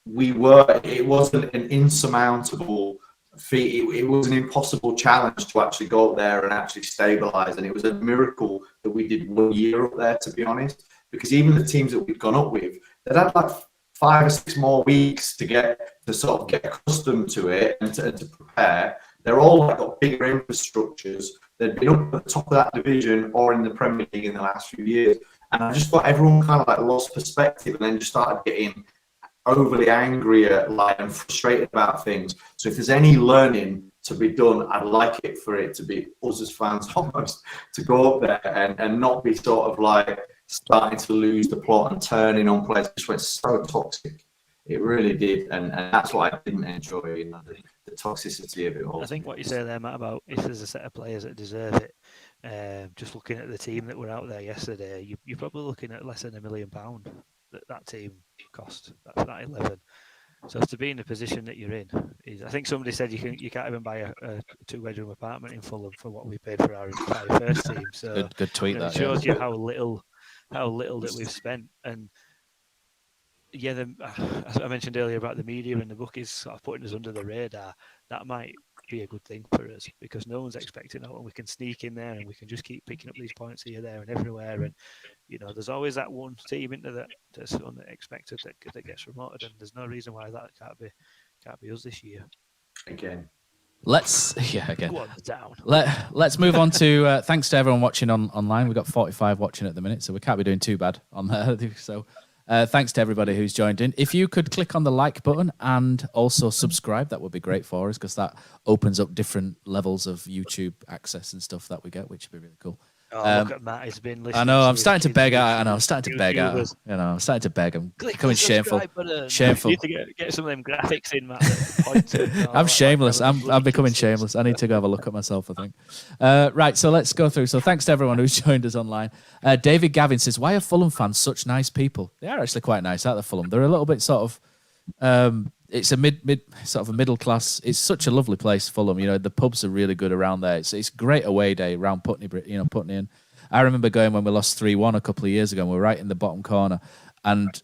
it wasn't an insurmountable feat. It was an impossible challenge to actually go up there and actually stabilise. And it was a miracle that we did 1 year up there, to be honest. Because even the teams that we'd gone up with, they'd had like 5 or 6 more weeks to sort of get accustomed to it and to prepare. They're all like got bigger infrastructures. They'd been up at the top of that division or in the Premier League in the last few years. And I just thought everyone kind of like lost perspective and then just started getting overly angry and frustrated about things. So if there's any learning to be done, I'd like it for it to be us as fans almost to go up there and not be sort of like starting to lose the plot and turning on players. It just went so toxic. It really did. And that's what I didn't enjoy, you know, the toxicity of it all. I think what you say there, Matt, about if there's a set of players that deserve it, just looking at the team that were out there yesterday, you're probably looking at less than £1 million that team cost, that 11. So to be in the position that you're in, I think somebody said you can't even buy a 2-bedroom apartment in Fulham for what we paid for our entire first team. So good tweet. You know, that it shows you how little that we've spent. And yeah, as I mentioned earlier about the media and the bookies sort of putting us under the radar, that might be a good thing for us because no one's expecting that, and we can sneak in there and we can just keep picking up these points here, there, and everywhere. And you know, there's always that one team into that's unexpected that gets promoted, and there's no reason why that can't be us this year. Again. Let's move on to thanks to everyone watching online. We've got 45 watching at the minute, so we can't be doing too bad on there. So thanks to everybody who's joined in. If you could click on the like button and also subscribe, that would be great for us because that opens up different levels of YouTube access and stuff that we get, which would be really cool. Oh, look at Matt, he's been listening. I know, I'm starting to beg out. I'm starting to beg. I'm becoming shameful. Shameful. You need to get some of them graphics in, Matt. I'm shameless. I'm becoming shameless. I need to go have a look at myself, I think. Right, so let's go through. So thanks to everyone who's joined us online. David Gavin says, why are Fulham fans such nice people? They are actually quite nice, aren't they, Fulham? They're a little bit sort of... it's a sort of a middle class. It's such a lovely place, Fulham. You know, the pubs are really good around there. It's a great away day around Putney. You know, Putney. And I remember going when we lost 3-1 a couple of years ago, and we were right in the bottom corner, and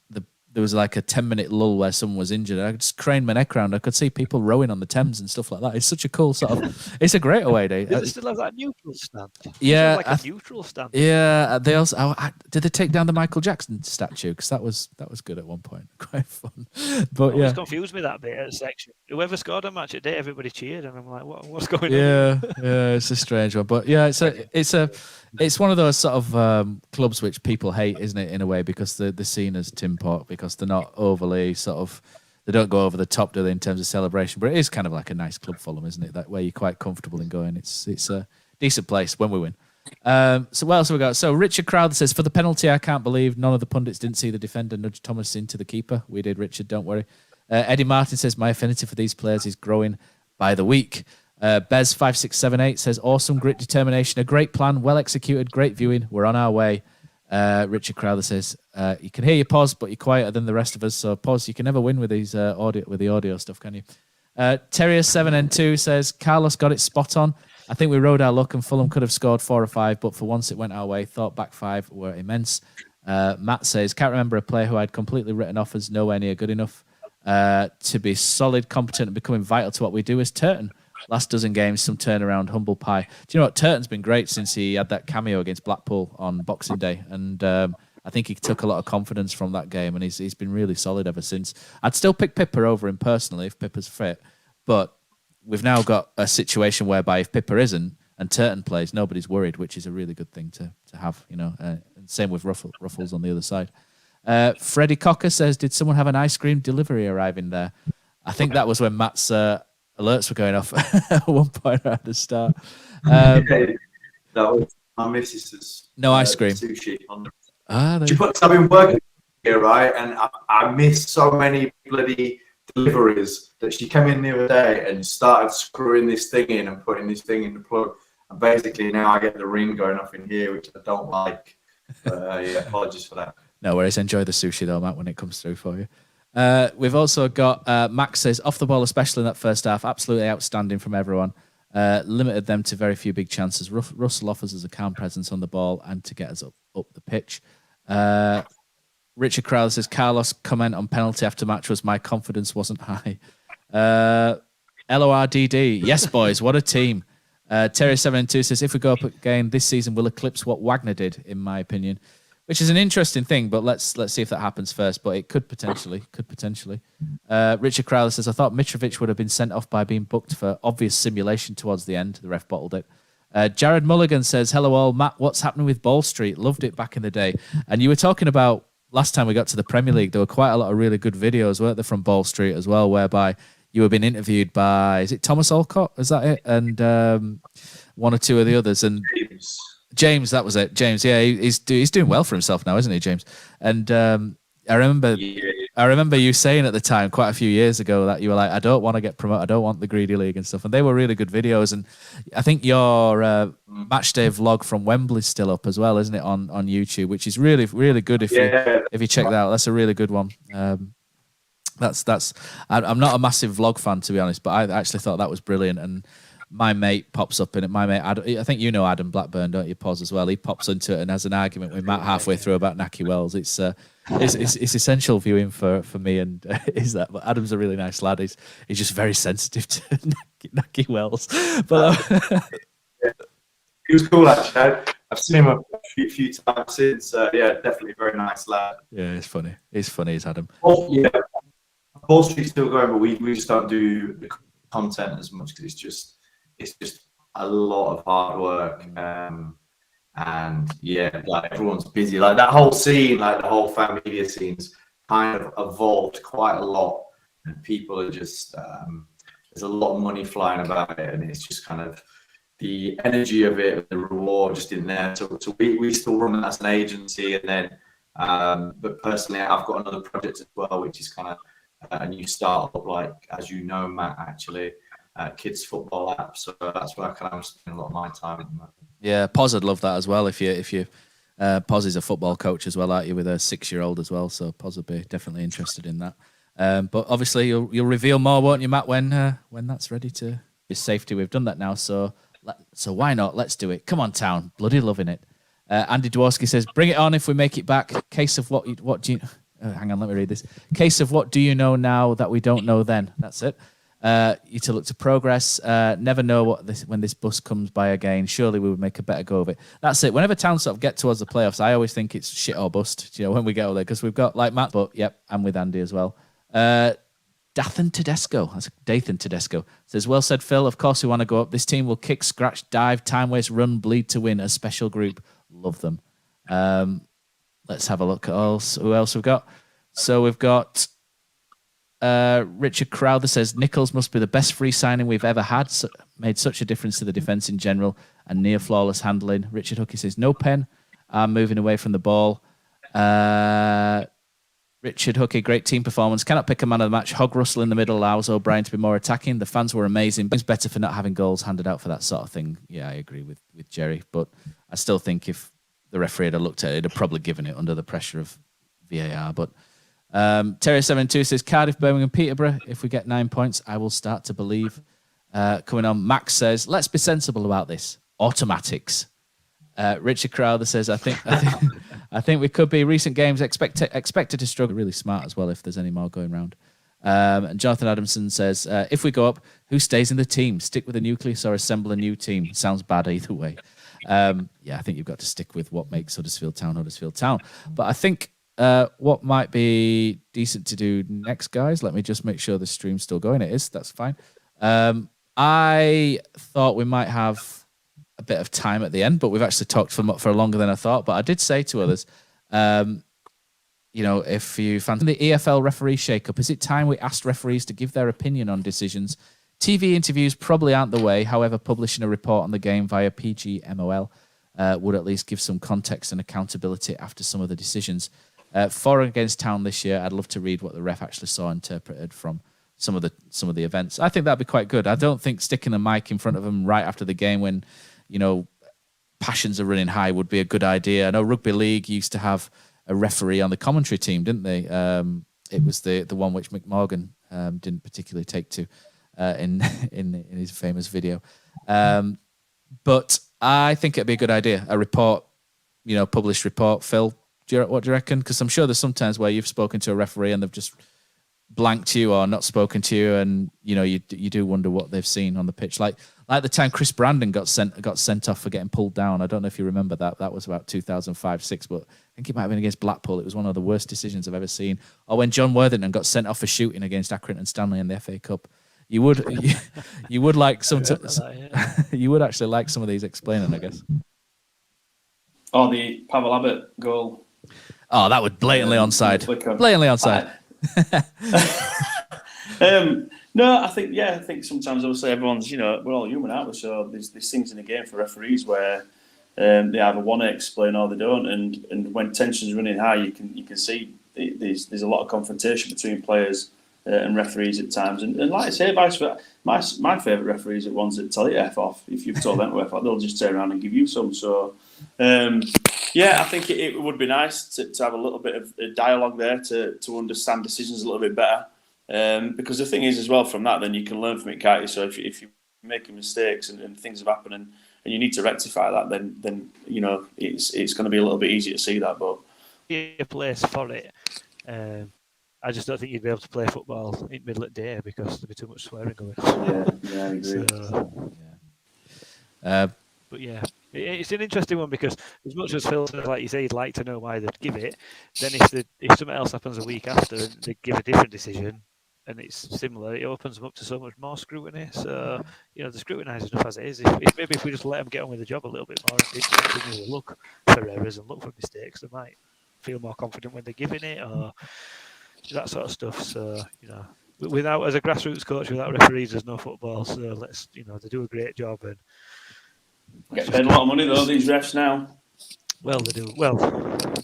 there was like a 10-minute lull where someone was injured. I just craned my neck around. I could see people rowing on the Thames and stuff like that. It's such a cool sort of. It's a great away day. Does it still have that neutral stand? Yeah, like a neutral stand. Yeah, they also did they take down the Michael Jackson statue because that was good at one point. Quite fun, but yeah, it's confused me that bit at section. Whoever scored a match at day, everybody cheered, and I'm like, what's going on? Yeah, it's a strange one, but yeah, it's one of those sort of clubs which people hate, isn't it, in a way, because they're seen as tin pot because they're not overly sort of, they don't go over the top, do they, in terms of celebration? But it is kind of like a nice club, Fulham, isn't it? That where you're quite comfortable in going. It's a decent place when we win. So what else have we got? So Richard Crowther says, for the penalty, I can't believe none of the pundits didn't see the defender nudge Thomas into the keeper. We did, Richard, don't worry. Eddie Martin says, my affinity for these players is growing by the week. Bez5678 says, awesome, grit, determination, a great plan, well executed, great viewing, we're on our way. Richard Crowther says, you can hear your pause, but you're quieter than the rest of us, so pause, you can never win with these audio stuff, can you? Terrier7N2 says, Carlos got it spot on. I think we rode our luck and Fulham could have scored 4 or 5, but for once it went our way. Thought back 5 were immense. Matt says, can't remember a player who I'd completely written off as nowhere near good enough to be solid, competent, and becoming vital to what we do as Turton. Last dozen games, some turnaround, humble pie. Do you know what? Turton's been great since he had that cameo against Blackpool on Boxing Day. And I think he took a lot of confidence from that game, and he's been really solid ever since. I'd still pick Pippa over him personally if Pippa's fit, but we've now got a situation whereby if Pippa isn't and Turton plays, nobody's worried, which is a really good thing to have, you know. And same with Ruffles on the other side. Freddie Cocker says, did someone have an ice cream delivery arriving there? I think that was when Matt's alerts were going off at one point at the start. That was my missus's no ice cream. Sushi on. I've been working here, right? And I missed so many bloody deliveries that she came in the other day and started screwing this thing in and putting this thing in the plug. And basically now I get the ring going off in here, which I don't like. Yeah, apologies for that. No worries. Enjoy the sushi though, Matt, when it comes through for you. We've also got Max says, off the ball, especially in that first half, absolutely outstanding from everyone. Limited them to very few big chances. Russell offers us a calm presence on the ball and to get us up the pitch. Richard Crowder says, Carlos' comment on penalty after match was, my confidence wasn't high. LORDD, yes, boys, what a team. Terry7-2 says, if we go up again this season, we'll eclipse what Wagner did, in my opinion. Which is an interesting thing, but let's see if that happens first. But it could potentially. Richard Crowder says, I thought Mitrovic would have been sent off by being booked for obvious simulation towards the end. The ref bottled it. Jared Mulligan says, hello all. Matt, what's happening with Ball Street? Loved it back in the day. And you were talking about, last time we got to the Premier League, there were quite a lot of really good videos, weren't there, from Ball Street as well, whereby you were being interviewed by, is it Thomas Alcott? Is that it? And one or two of the others. And James, that was it. James, yeah, he's doing well for himself now, isn't he, James? And I remember you saying at the time, quite a few years ago, that you were like, I don't want to get promoted, I don't want the greedy league and stuff. And they were really good videos. And I think your match day vlog from Wembley's still up as well, isn't it, on YouTube, which is really, really good if you check that out. That's a really good one. I'm not a massive vlog fan, to be honest, but I actually thought that was brilliant. And my mate pops up in it. My mate, I think you know Adam Blackburn, don't you, Pos, as well? He pops into it and has an argument with Matt halfway through about Naki Wells. It's essential viewing for me, and is that. But Adam's a really nice lad. He's just very sensitive to Naki Wells. But he was cool actually. I've seen him a few times since. Yeah, definitely a very nice lad. Yeah, it's funny. It's funny, is Adam. Oh, yeah, Ball Street's still going, but we just don't do the content as much because it's just a lot of hard work. And yeah, like everyone's busy. Like that whole scene, like the whole fan media scene's kind of evolved quite a lot, and people are just there's a lot of money flying about it, and it's just kind of the energy of it, the reward just in there. So we still run it as an agency, and then but personally, I've got another project as well, which is kind of a new startup, like as you know, Matt, actually. Kids football app, so that's where I kind of spend a lot of my time at the moment. Yeah, Pos would love that as well. If you Pos is a football coach as well, aren't you, with a 6-year-old as well? So Pos would be definitely interested in that. But obviously you'll reveal more, won't you, Matt, when that's ready to be safety. We've done that now, so why not? Let's do it. Come on, Town, bloody loving it. Andy Dworski says, bring it on if we make it back. Case of what do you? Hang on, let me read this. Case of what do you know now that we don't know then? That's it. You to look to progress. Never know when this bus comes by again. Surely we would make a better go of it. That's it. Whenever Town sort of get towards the playoffs, I always think it's shit or bust. You know, when we get over there, because we've got like Matt, but yep, I'm with Andy as well. Dathan Tedesco says, well said, Phil. Of course we want to go up. This team will kick, scratch, dive, time waste, run, bleed to win. A special group. Love them. Let's have a look at who else we've got. So we've got Richard Crowder says, Nicholls must be the best free signing we've ever had. Made such a difference to the defence in general and near flawless handling. Richard Hookie says, no pen. Moving away from the ball. Richard Hookie, great team performance. Cannot pick a man of the match. Hog Russell in the middle allows O'Brien to be more attacking. The fans were amazing. It's better for not having goals handed out for that sort of thing. Yeah, I agree with Jerry. But I still think if the referee had looked at it, he'd have probably given it under the pressure of VAR. But Terry72 says, Cardiff, Birmingham, Peterborough. If we get 9 points, I will start to believe. Coming on, Max says, let's be sensible about this. Automatics. Richard Crowder says, I think we could be. Recent games expected to struggle. Really smart as well if there's any more going around. And Jonathan Adamson says, if we go up, who stays in the team? Stick with the nucleus or assemble a new team? Sounds bad either way. Yeah, I think you've got to stick with what makes Huddersfield Town. But I think what might be decent to do next, guys, let me just make sure the stream's still going. It is. That's fine. I thought we might have a bit of time at the end, but we've actually talked for longer than I thought. But I did say to others, if you fancy the EFL referee shake-up, is it time we asked referees to give their opinion on decisions? TV interviews probably aren't the way. However, publishing a report on the game via PGMOL would at least give some context and accountability after some of the decisions. For against Town this year, I'd love to read what the ref actually saw interpreted from some of the events. I think that'd be quite good. I don't think sticking a mic in front of them right after the game when, passions are running high would be a good idea. I know Rugby League used to have a referee on the commentary team, didn't they? It was the one which Mick Morgan didn't particularly take to in his famous video. But I think it'd be a good idea. A report, published report. Phil, what do you reckon? Because I'm sure there's sometimes where you've spoken to a referee and they've just blanked you or not spoken to you, and you do wonder what they've seen on the pitch. Like the time Chris Brandon got sent off for getting pulled down. I don't know if you remember that. That was about 2005-06, but I think it might have been against Blackpool. It was one of the worst decisions I've ever seen. Or when John Worthington got sent off for shooting against Accrington Stanley in the FA Cup. You would like some. You would actually like some of these explaining, I guess. Oh, the Pavel Abbott goal. Oh, that was blatantly onside. Blatantly onside. No, I think sometimes obviously everyone's, we're all human, aren't we? So there's things in the game for referees where they either want to explain or they don't, and when tension's running high, you can see there's a lot of confrontation between players and referees at times, and like I say, my favourite referees are ones that tell you F off. If you've told them to F off, they'll just turn around and give you some. So I think it would be nice to have a little bit of a dialogue there to understand decisions a little bit better. Because the thing is as well, from that, then you can learn from it, can't you? So if you're making mistakes and things have happened and you need to rectify that, then it's going to be a little bit easier to see that. But a place for it. I just don't think you'd be able to play football in the middle of the day because there'd be too much swearing going on. Yeah, I agree. But yeah, it's an interesting one because as much as Phil says, like you say, he'd like to know why they'd give it, then if something else happens a week after and they give a different decision and it's similar, it opens them up to so much more scrutiny. So, the scrutinise enough as it is. If we just let them get on with the job a little bit more and continue to look for errors and look for mistakes, they might feel more confident when they're giving it or that sort of stuff. So, without, as a grassroots coach, without referees, there's no football. So let's, they do a great job and get paid a lot of money though, these refs now. Well, they do. Well,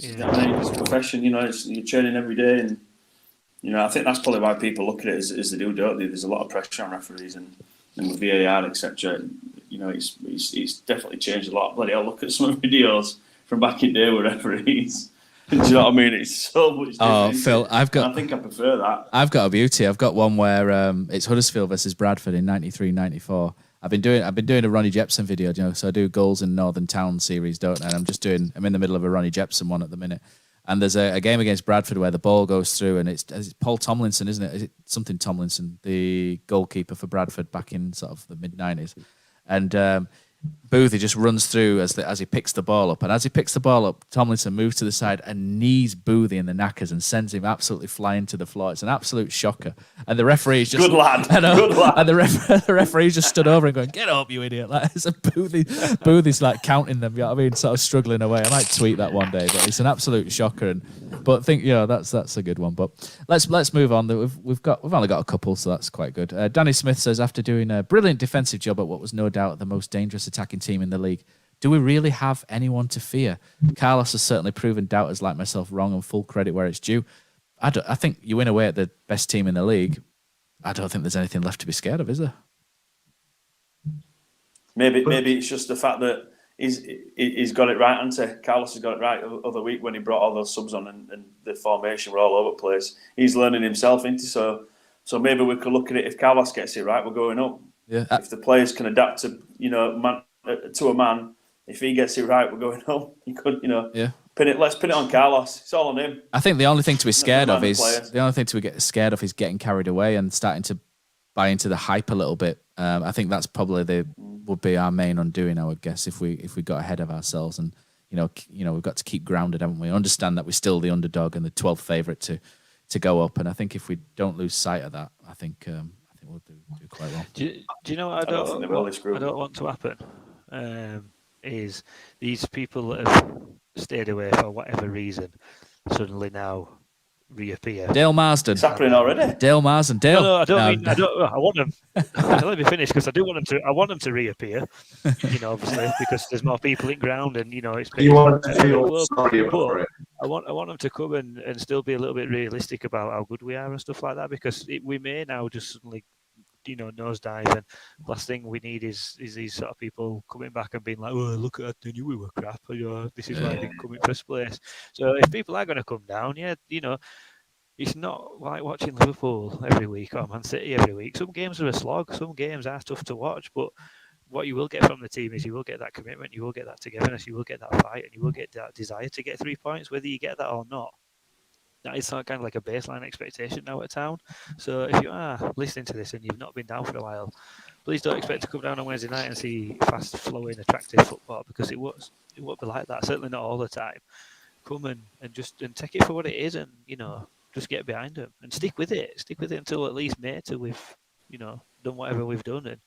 yeah. It's a profession, you're training every day, and I think that's probably why people look at it as they do, don't they? There's a lot of pressure on referees and with VAR, etc. It's definitely changed a lot. Bloody hell, look at some of the videos from back in the day with referees. Do you know what I mean? It's so much different. Oh, Phil, I think I prefer that. I've got a beauty. I've got one where it's Huddersfield versus Bradford in 93-94. I've been doing a Ronnie Jepson video, so I do goals in Northern Town series, don't I? And I'm in the middle of a Ronnie Jepson one at the minute. And there's a game against Bradford where the ball goes through, and it's Paul Tomlinson, isn't it? Is it something Tomlinson, the goalkeeper for Bradford back in sort of the mid-90s? And Boothie just runs through as he picks the ball up. And as he picks the ball up, Tomlinson moves to the side and knees Boothie in the knackers and sends him absolutely flying to the floor. It's an absolute shocker. And the referee's just... Good lad. Good lad. And the referee's just stood over and going, "Get up, you idiot." Like, it's Boothie's like counting them, you know what I mean? Sort of struggling away. I might tweet that one day, but it's an absolute shocker. But I think, that's a good one. But let's move on. We've only got a couple, so that's quite good. Danny Smith says, after doing a brilliant defensive job at what was no doubt the most dangerous attacking team in the league, do we really have anyone to fear? Carlos has certainly proven doubters like myself wrong, and full credit where it's due. I think you win away at the best team in the league. I don't think there's anything left to be scared of, is there? Maybe it's just the fact that he's got it right, hasn't he? Carlos has got it right the other week when he brought all those subs on and the formation were all over the place. He's learning himself into so maybe we could look at it, if Carlos gets it right, we're going up. Yeah. If the players can adapt to to a man, if he gets it right, we're going up. You could, yeah. Let's pin it on Carlos. It's all on him. I think the only thing to be scared of is getting carried away and starting to buy into the hype a little bit. I think that's probably would be our main undoing, I would guess, if we got ahead of ourselves. And we've got to keep grounded, haven't we? Understand that we're still the underdog and the 12th favourite to go up. And I think if we don't lose sight of that, I think we'll do quite well. Do you know what I don't want to happen? Is these people that have stayed away for whatever reason suddenly now reappear. Dale Marsden. It's happening already. Dale Marsden. Dale. No, I don't mean. I want them. Let me finish because I do want them to. I want them to reappear. Obviously because there's more people in ground, and it's. You want to feel sorry about it. I want them to come and still be a little bit realistic about how good we are and stuff like that, because we may now just suddenly, nosedive, and last thing we need is these sort of people coming back and being like, oh, look at that, they knew we were crap, this is why I didn't come in first place. So if people are going to come down, it's not like watching Liverpool every week or Man City every week. Some games are a slog, some games are tough to watch, but what you will get from the team is you will get that commitment, you will get that togetherness, you will get that fight, and you will get that desire to get 3 points, whether you get that or not. That is kind of like a baseline expectation now at Town. So if you are listening to this and you've not been down for a while, please don't expect to come down on Wednesday night and see fast-flowing, attractive football, because it won't be like that. Certainly not all the time. Come and take it for what it is, and just get behind them and stick with it. Stick with it until at least May, till we've done whatever we've done. And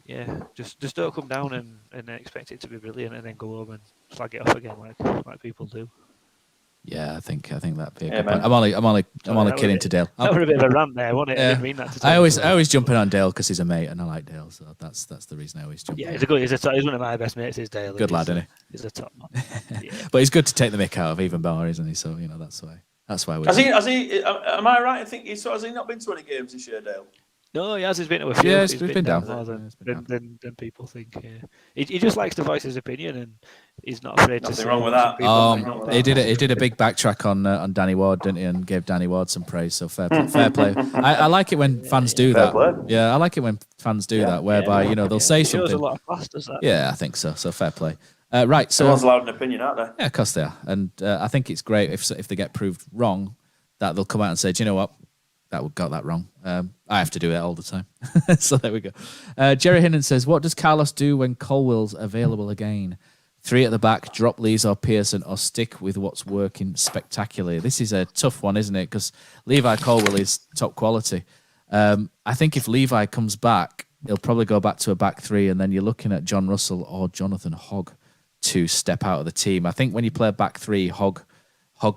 yeah, just don't come down and expect it to be brilliant and then go home and slag it off again like people do. Yeah, I think that'd be a good point. I'm only kidding to Dale. That was a bit of a rant there, wasn't it? Yeah. I didn't mean that to I always jump in on Dale because he's a mate and I like Dale, so that's the reason I always jump. Yeah, in. he's one of my best mates. Is Dale? Good lad, isn't he? He's a top man. Yeah. But he's good to take the mick out of even more, isn't he? So that's why. Has he? Am I right? I think has he not been to any games this year, Dale? No, he has. He's been to a few. Yeah, he's been down more than people think. Yeah. He just likes to voice his opinion, and he's not afraid to say. Nothing wrong with that. He did a big backtrack on Danny Ward, didn't he? And gave Danny Ward some praise. So fair play. I like it when fans do that. Play. Yeah, I like it when fans do that, whereby they'll say something. Shows a lot of class, does that? Yeah, I think so. So fair play. Right. So everyone's allowed an opinion, aren't they? Yeah, of course they are, and I think it's great if they get proved wrong, that they'll come out and say, do you know what? That got that wrong. I have to do it all the time. So there we go. Jerry Hinnon says, what does Carlos do when Colwell's available again? 3 at the back, drop Lees or Pearson, or stick with what's working spectacularly? This is a tough one, isn't it? Because Levi Colwill is top quality. I think if Levi comes back, he'll probably go back to a back 3, and then you're looking at John Russell or Jonathan Hogg to step out of the team. I think when you play a back 3, Hogg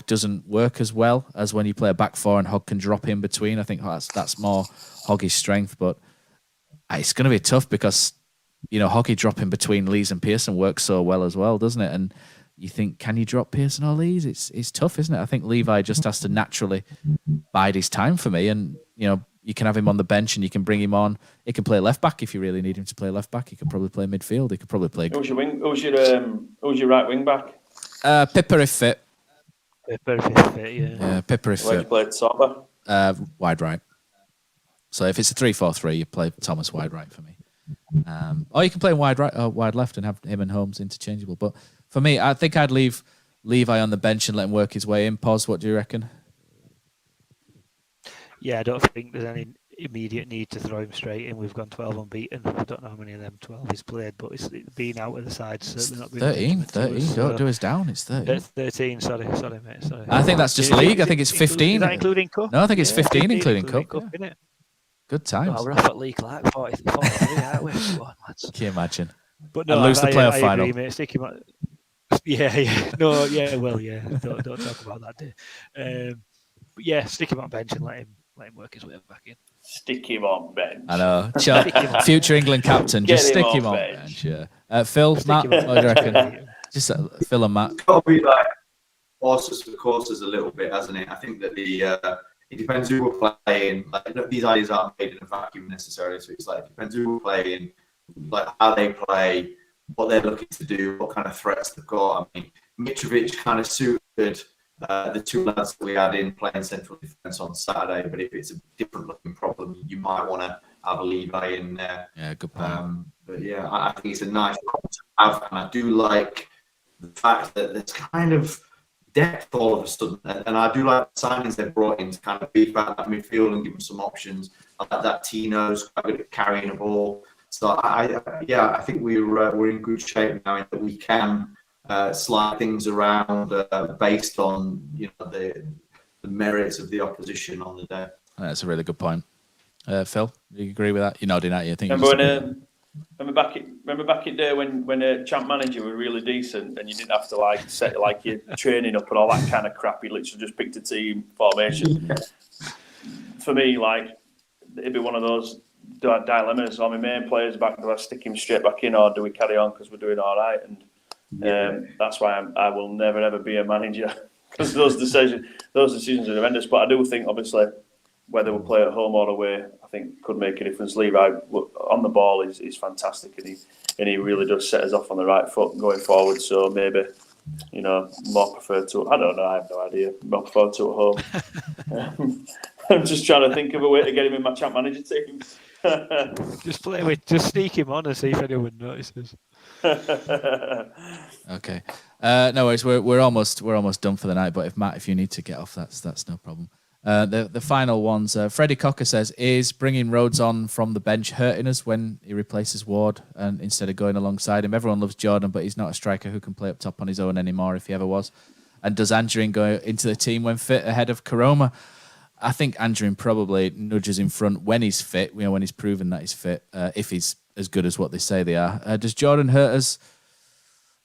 doesn't work as well as when you play a back 4 and Hogg can drop in between. I think that's more Hoggy's strength, but it's going to be tough because, Hoggy dropping between Lees and Pearson works so well as well, doesn't it? And you think, can you drop Pearson or Lees? It's tough, isn't it? I think Levi just has to naturally bide his time for me, and, you can have him on the bench and you can bring him on. He can play left back if you really need him to play left back. He could probably play midfield. He could probably play... Who's your right wing back? Pipper if fit. Pipper if fit, yeah. Yeah, Pipper if Where fit. you played Sopper? Wide right. So if it's a 3-4-3, you play Thomas wide right for me. Or you can play wide right or wide left and have him and Holmes interchangeable. But for me, I think I'd leave Levi on the bench and let him work his way in. Pos, what do you reckon? Yeah, I don't think there's any immediate need to throw him straight in. We've gone 12 unbeaten. I don't know how many of them 12 he's played, but it's being out of the side. Certainly not being 13. Don't do us down. It's 13. 13. Sorry, mate. Sorry. I think that's just league. I think it's 15. Is that including cup? No, I think it's 15 including cup. Isn't it? Good times. Oh, we're off at league like 43, aren't we? Come on, lads. Can you imagine? But no, and lose the playoff final. Agree, mate. Stick him out. Yeah. No, yeah. Well, yeah. Don't talk about that day. But yeah, stick him on bench and let him work his way back in. Stick him on bench. I know. Future England captain. Just stick him on bench. Yeah. Phil, Matt, what do you reckon? Just Phil and Matt. It's got to be like horses for courses a little bit, hasn't it? I think that it depends who we're playing. Like, these ideas aren't made in a vacuum necessarily. So it's like, it depends who we're playing, like how they play, what they're looking to do, what kind of threats they've got. I mean, Mitrovic kind of suited the 2 lads that we had in playing central defence on Saturday, but if it's a different looking problem, you might want to have a Levi in there. Yeah, good point. But yeah, I think it's a nice problem to have, and I do like the fact that there's kind of depth all of a sudden, and I do like the signings they've brought in to kind of beef out that midfield and give them some options. I like that Tino's quite good at carrying a ball. So I think we're in good shape now, in that we can slide things around based on the merits of the opposition on the day. That's a really good point. Phil, do you agree with that? You're nodding at you. I think remember Remember back in the day when a champ manager were really decent and you didn't have to like set like your training up and all that kind of crap. You literally just picked a team formation. For me, like it'd be one of those dilemmas. Are my main players back? Do I stick him straight back in, or do we carry on because we're doing all right? And that's why I will never ever be a manager because those decisions are horrendous. But I do think obviously whether we play at home or away, I think could make a difference. Levi on the ball is fantastic, and he really does set us off on the right foot going forward. So maybe, more preferred to. I don't know. I have no idea. More preferred to at home. I'm just trying to think of a way to get him in my champ manager team. Just sneak him on and see if anyone notices. Okay. No worries. We're almost done for the night. But if you need to get off, that's no problem. The final ones. Freddie Cocker says, is bringing Rhodes on from the bench hurting us when he replaces Ward and instead of going alongside him? Everyone loves Jordan, but he's not a striker who can play up top on his own anymore if he ever was. And does Angerin go into the team when fit ahead of Karoma? I think Angerin probably nudges in front when he's fit, when he's proven that he's fit, if he's as good as what they say they are. Does Jordan hurt us?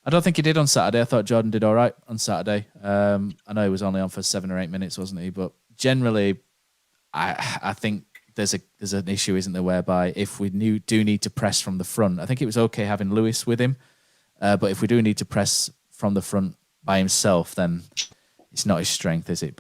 I don't think he did on Saturday. I thought Jordan did all right on Saturday. I know he was only on for 7 or 8 minutes, wasn't he? But generally, I think there's an issue, isn't there, whereby if we do need to press from the front, I think it was okay having Lewis with him, but if we do need to press from the front by himself, then it's not his strength, is it?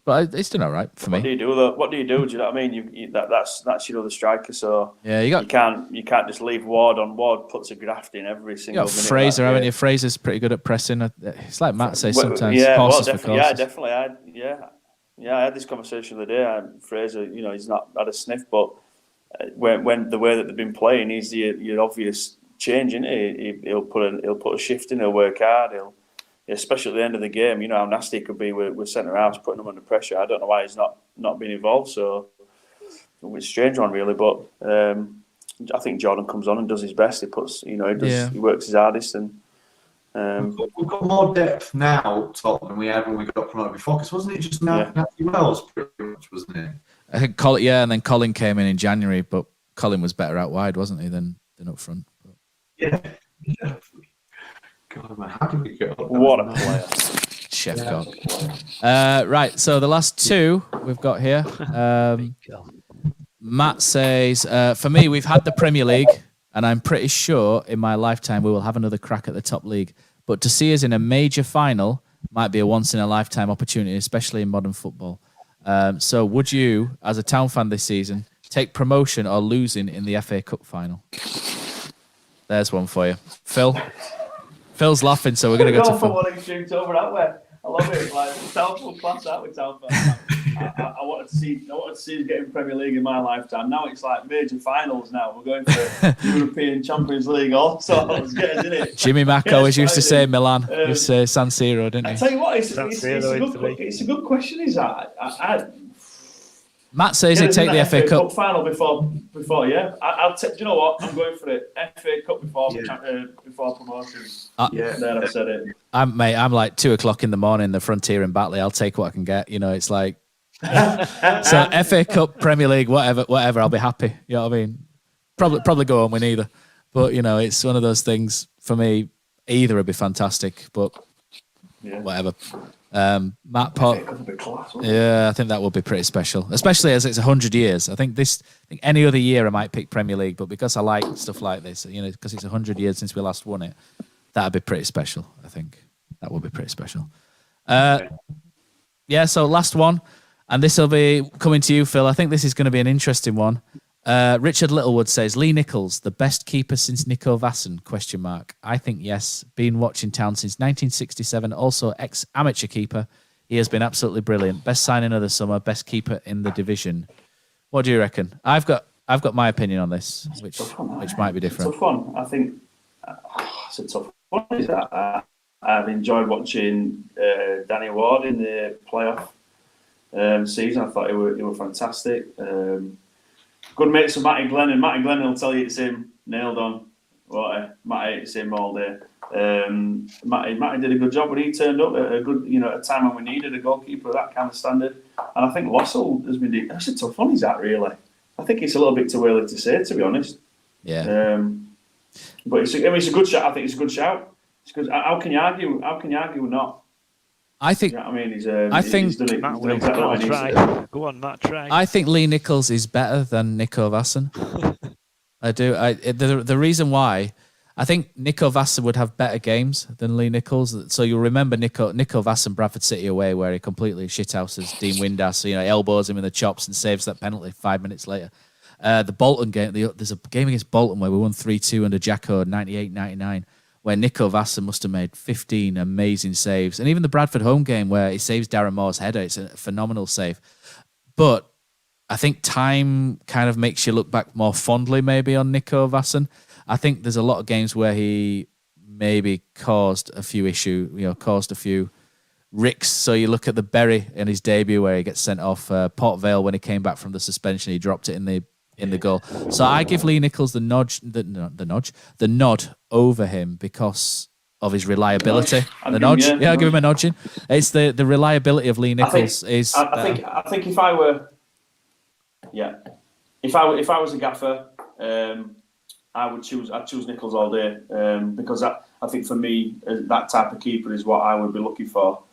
But it's done all right for me. What do you do though? What do you do? Do you know what I mean? That's your other striker. So yeah, you can't just leave Ward on. Ward puts a graft in every single minute. Fraser, haven't you? Fraser's pretty good at pressing. It's like Matt says sometimes. Yeah, horses definitely. For courses. Yeah, definitely. I had this conversation the other day. Fraser, he's not had a sniff, but when the way that they've been playing, he's your obvious change, isn't he? He'll put a shift in. He'll work hard. Especially at the end of the game, how nasty it could be with centre halves putting them under pressure. I don't know why he's not been involved. So it's a strange one, really. But I think Jordan comes on and does his best. He puts, he works his hardest, and we've got more depth now, Top, than we had when we got promoted before. Because wasn't it just Matthew Wells, pretty much, wasn't it? I think Colin, and then Colin came in January, but Colin was better out wide, wasn't he, than up front? But... Yeah. God, man, how did we get up? What a player. Chef God. Right, so the last two we've got here. Matt says, for me, we've had the Premier League, and I'm pretty sure in my lifetime we will have another crack at the top league. But to see us in a major final might be a once-in-a-lifetime opportunity, especially in modern football. So would you, as a Town fan this season, take promotion or losing in the FA Cup final? There's one for you. Phil's laughing, so we're going to go to Phil. One extreme to over that way. I love it. Like Town full class out with Town fans. I wanted to see us getting Premier League in my lifetime. Now it's like major finals. Now we're going for European Champions League. Also, let's get us in it. Jimmy Mack always used to say Milan. He used to say San Siro, didn't he? I tell you what, it's a good question. Is that? Matt says he'd take the FA Cup final before. Yeah, I'll take. Do you know what? I'm going for it. FA Cup before promotion. There, I said it. I'm like 2:00 in the morning. The Frontier in Batley. I'll take what I can get. It's like so FA Cup, Premier League, whatever. I'll be happy. You know what I mean? Probably go on with either. But it's one of those things for me. Either would be fantastic, but whatever. Matt Pot. Yeah, I think that would be pretty special, especially as it's 100 years. I think any other year I might pick Premier League, but because I like stuff like this, because it's 100 years since we last won it, that'd be pretty special. I think that would be pretty special. So last one, and this will be coming to you, Phil. I think this is going to be an interesting one. Richard Littlewood says, Lee Nicholls, the best keeper since Nico Vassen? ? I think yes. Been watching Town since 1967. Also ex-amateur keeper. He has been absolutely brilliant. Best signing of the summer. Best keeper in the division. What do you reckon? I've got my opinion on this, which might be different. It's a tough one. I think it's a tough one. Is that I've enjoyed watching Danny Ward in the playoff season. I thought he were fantastic. Good mates with Matty Glennon. Matty Glennon will tell you it's him. Nailed on. Matty, it's him all day. Matty did a good job when he turned up at a time when we needed a goalkeeper of that kind of standard. And I think Lossell has been. That's a tough one. Is that really? I think it's a little bit too early to say, to be honest. Yeah. But it's a good shout. I think it's a good shout. It's good. How can you argue? How can you argue not? I think. You know what I mean, he's done Matt exactly will what he needs to do. try. Go on, Matt, try. I think Lee Nicholls is better than Nico Vassen. I do. The reason why, I think Nico Vassen would have better games than Lee Nicholls. So you'll remember Nico Vassen, Bradford City away, where he completely shithouses Dean Windass. Elbows him in the chops and saves that penalty 5 minutes later. The Bolton game, there's a game against Bolton where we won 3-2 under Jacko 98-99, where Nico Vassen must have made 15 amazing saves. And even the Bradford home game where he saves Darren Moore's header, it's a phenomenal save. But I think time kind of makes you look back more fondly maybe on Nico Vassen. I think there's a lot of games where he maybe caused a few caused a few ricks. So you look at the Bury in his debut where he gets sent off. Port Vale, when he came back from the suspension, he dropped it in the goal. So I give Lee Nicholls the nod over him because of his reliability. I'll give him a nudging. It's the reliability of Lee Nicholls. I think if I were a gaffer, I'd choose Nicholls all day because I think for me that type of keeper is what I would be looking for.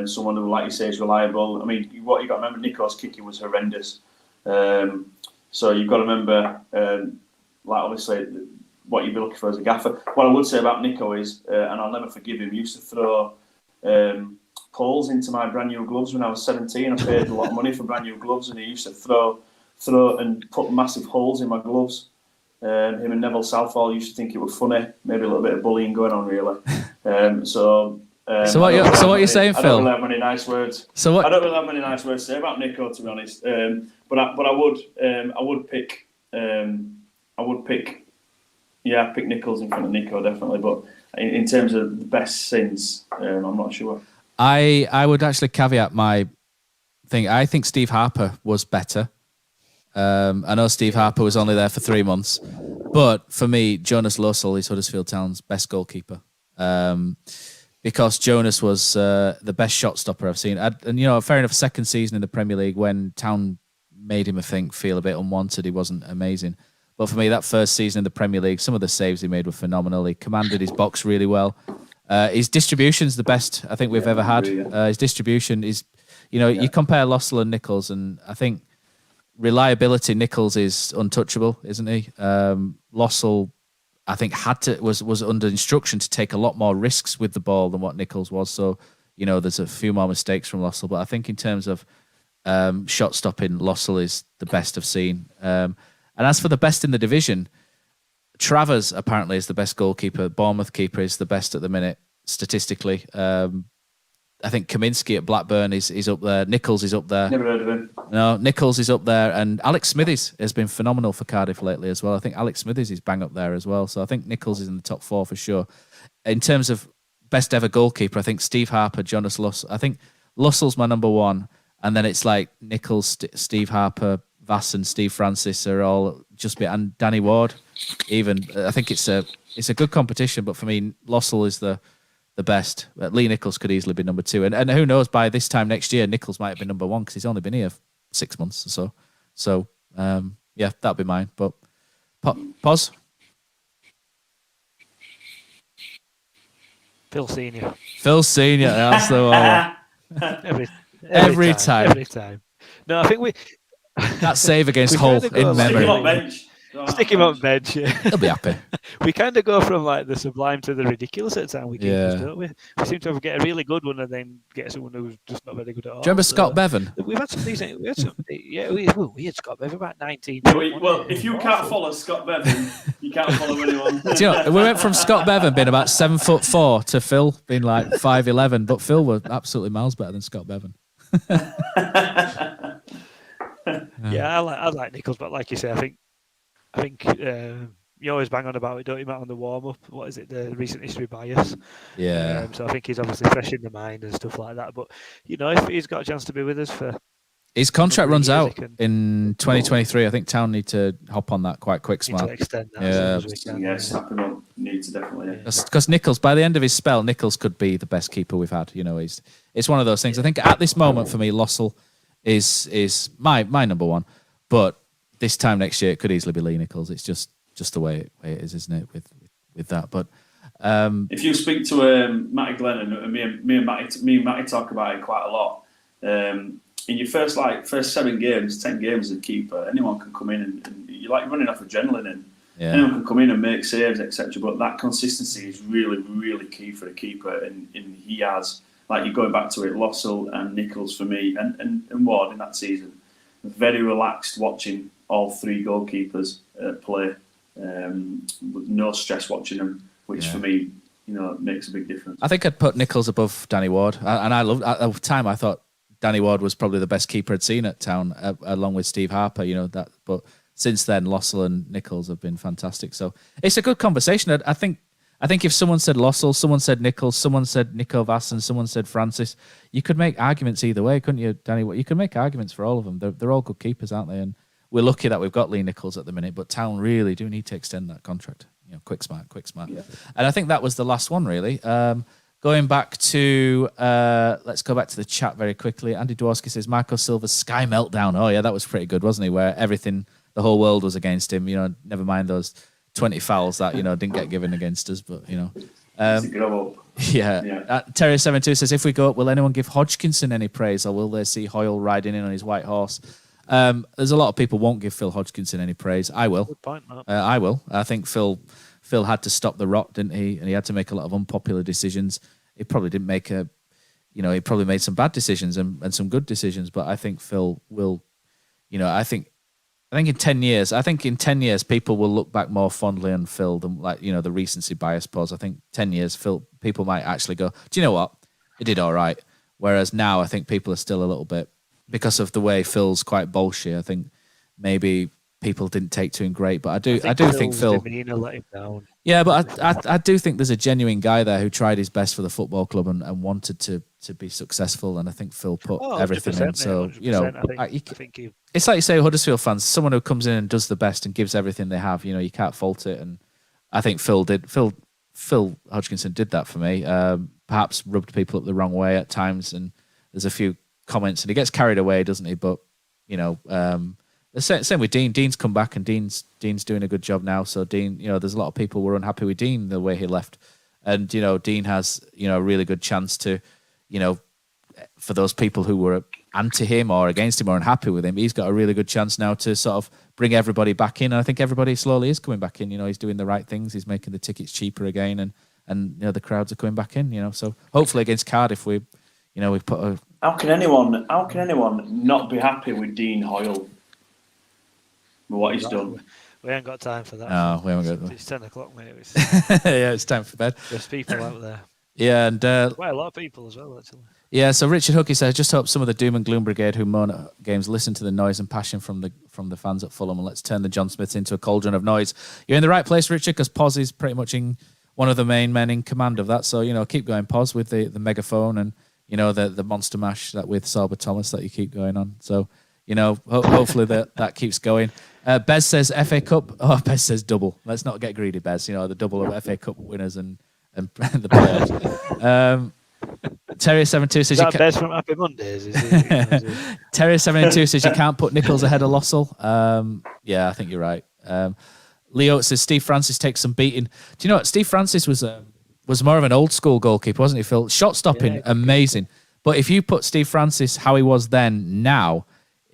Someone who, like you say, is reliable. I mean, what you got to remember, Nico's kicking was horrendous. So you've got to remember, obviously, what you'd be looking for as a gaffer. What I would say about Nico is, and I'll never forgive him, he used to throw poles into my brand new gloves when I was 17. I paid a lot of money for brand new gloves, and he used to throw and put massive holes in my gloves. Him and Neville Southall used to think it was funny. Maybe a little bit of bullying going on, really. So what you're saying, Phil? I don't really have many nice words. I don't really have many nice words to say about Nico, to be honest. But I would pick pick Nicholls in front of Nico, definitely. But in terms of the best since, I'm not sure. I would actually caveat my thing. I think Steve Harper was better. I know Steve Harper was only there for 3 months, but for me, Jonas Losel is Huddersfield Town's best goalkeeper. Because Jonas was the best shot stopper I've seen. Fair enough, second season in the Premier League when Town made him, I think, feel a bit unwanted. He wasn't amazing. But for me, that first season in the Premier League, some of the saves he made were phenomenal. He commanded his box really well. His distribution's the best I think we've ever had. His distribution is, you compare Losel and Nicholls, and I think reliability, Nicholls is untouchable, isn't he? Losel, I think, was under instruction to take a lot more risks with the ball than what Nicholls was. So, there's a few more mistakes from Losel. But I think in terms of shot stopping, Losel is the best I've seen. And as for the best in the division, Travers apparently is the best goalkeeper. Bournemouth keeper is the best at the minute, statistically. I think Kaminsky at Blackburn is up there. Nicholls is up there. Never heard of him. No, Nicholls is up there. And Alex Smithies has been phenomenal for Cardiff lately as well. I think Alex Smithies is bang up there as well. So I think Nicholls is in the top 4 for sure. In terms of best ever goalkeeper, I think Steve Harper, Jonas Luss. I think Lussel's my number 1. And then it's like Nicholls, Steve Harper, Vassen, Steve Francis are all and Danny Ward even. I think it's a good competition, but for me, Lossell is the best. Lee Nicholls could easily be number 2. And who knows, by this time next year, Nicholls might have been number 1 because he's only been here 6 months or so. So, that'd be mine. But, Pos? Phil Senior. That's the one. Every time. No, I think that save against Hull in memory. Stick him on bench. Yeah. He'll be happy. We kind of go from like the sublime to the ridiculous at the time. Don't we? We seem to get a really good one and then get someone who's just not very good at all. Do you remember Scott Bevan? We've had some decent. We had Scott Bevan about 19. Well, if you can't follow Scott Bevan, you can't follow anyone. We went from Scott Bevan being about 7'4" to Phil being like 5'11", but Phil was absolutely miles better than Scott Bevan. Yeah, I like Nicholls, but like you say, I think you always bang on about it, don't you, Matt, on the warm-up? What is it, the recent history bias? Yeah. So I think he's obviously fresh in the mind and stuff like that. But, if he's got a chance to be with us for... His contract runs out in 2023. I think Town need to hop on that quite quick, Smart. Need to extend that as we can. Yeah, snap him up. Need to definitely. Because Nicholls, by the end of his spell, Nicholls could be the best keeper we've had. It's one of those things. I think at this moment, for me, Lossell is my number 1. But this time next year, it could easily be Lee Nicholls. It's just just the way it is, isn't it? With that, but if you speak to Matty Glennon, and me and Matty talk about it quite a lot. In your first 7 games, 10 games as a keeper, anyone can come in and you're like running off adrenaline, and anyone can come in and make saves, etc. But that consistency is really, really key for a keeper, and he has, like, you're going back to it, Lossell and Nicholls for me, and Ward in that season, very relaxed watching all 3 goalkeepers play, with no stress watching them, which for me, makes a big difference. I think I'd put Nicholls above Danny Ward, and I loved at the time. I thought Danny Ward was probably the best keeper I'd seen at Town, along with Steve Harper. But since then, Lossell and Nicholls have been fantastic. So it's a good conversation. I think if someone said Lossell, someone said Nicholls, someone said Nico Vass, and someone said Francis, you could make arguments either way, couldn't you, Danny? You could make arguments for all of them. They're all good keepers, aren't they? And we're lucky that we've got Lee Nicholls at the minute, but Town really do need to extend that contract. Quick smart. Yeah. And I think that was the last one, really. Going back to, let's go back to the chat very quickly. Andy Dworski says, Marco Silva's Sky Meltdown. Oh, yeah, that was pretty good, wasn't he? Where the whole world was against him. Never mind those 20 fouls that, didn't get given against us. But, Terry72 says, if we go up, will anyone give Hodgkinson any praise, or will they see Hoyle riding in on his white horse? There's a lot of people won't give Phil Hodgkinson any praise. I will. Good point, I will. I think Phil had to stop the rot, didn't he? And he had to make a lot of unpopular decisions. He probably didn't make he probably made some bad decisions and some good decisions. But I think Phil will, I think in 10 years, people will look back more fondly on Phil than the recency bias pause. I think 10 years, people might actually go, do you know what? He did all right. Whereas now I think people are still a little bit, because of the way Phil's quite bolshy, I think maybe people didn't take to him great, but I do think Phil let him down. Yeah, but I do think there's a genuine guy there who tried his best for the football club and wanted to be successful, and I think Phil put everything in. So it's like you say, Huddersfield fans, someone who comes in and does the best and gives everything they have. You can't fault it, and I think Phil Hodgkinson did that for me. Perhaps rubbed people up the wrong way at times, and there's a few comments, and he gets carried away, doesn't he? But the same with Dean. Dean's come back, and Dean's doing a good job now. So Dean, there's a lot of people who were unhappy with Dean the way he left, and Dean has a really good chance to, for those people who were anti him or against him or unhappy with him, he's got a really good chance now to sort of bring everybody back in. And I think everybody slowly is coming back in. He's doing the right things. He's making the tickets cheaper again, and the crowds are coming back in. So hopefully against Cardiff we put a. How can anyone not be happy with Dean Hoyle? What he's done. We ain't got time for that. No, we haven't got. It's 10 o'clock, mate. Yeah, it's time for bed. There's people out there. Yeah, and quite a lot of people as well, actually. Yeah, so Richard Hookie says, just hope some of the doom and gloom brigade who moan at games listen to the noise and passion from the fans at Fulham, and let's turn the John Smiths into a cauldron of noise. You're in the right place, Richard, because Poz is pretty much one of the main men in command of that. So keep going, Poz, with the megaphone and the monster mash that with Sorba Thomas that you keep going on. So. Hopefully that keeps going. Bez says FA Cup. Oh, Bez says double. Let's not get greedy, Bez. The double of FA Cup winners and the playoffs. Terry72 says Bez from Happy Mondays. Terry72 says you can't put Nicholls ahead of Lossell. Yeah, I think you're right. Leo says Steve Francis takes some beating. Do you know what? Steve Francis was more of an old school goalkeeper, wasn't he, Phil? Shot stopping, amazing. But if you put Steve Francis how he was then, now.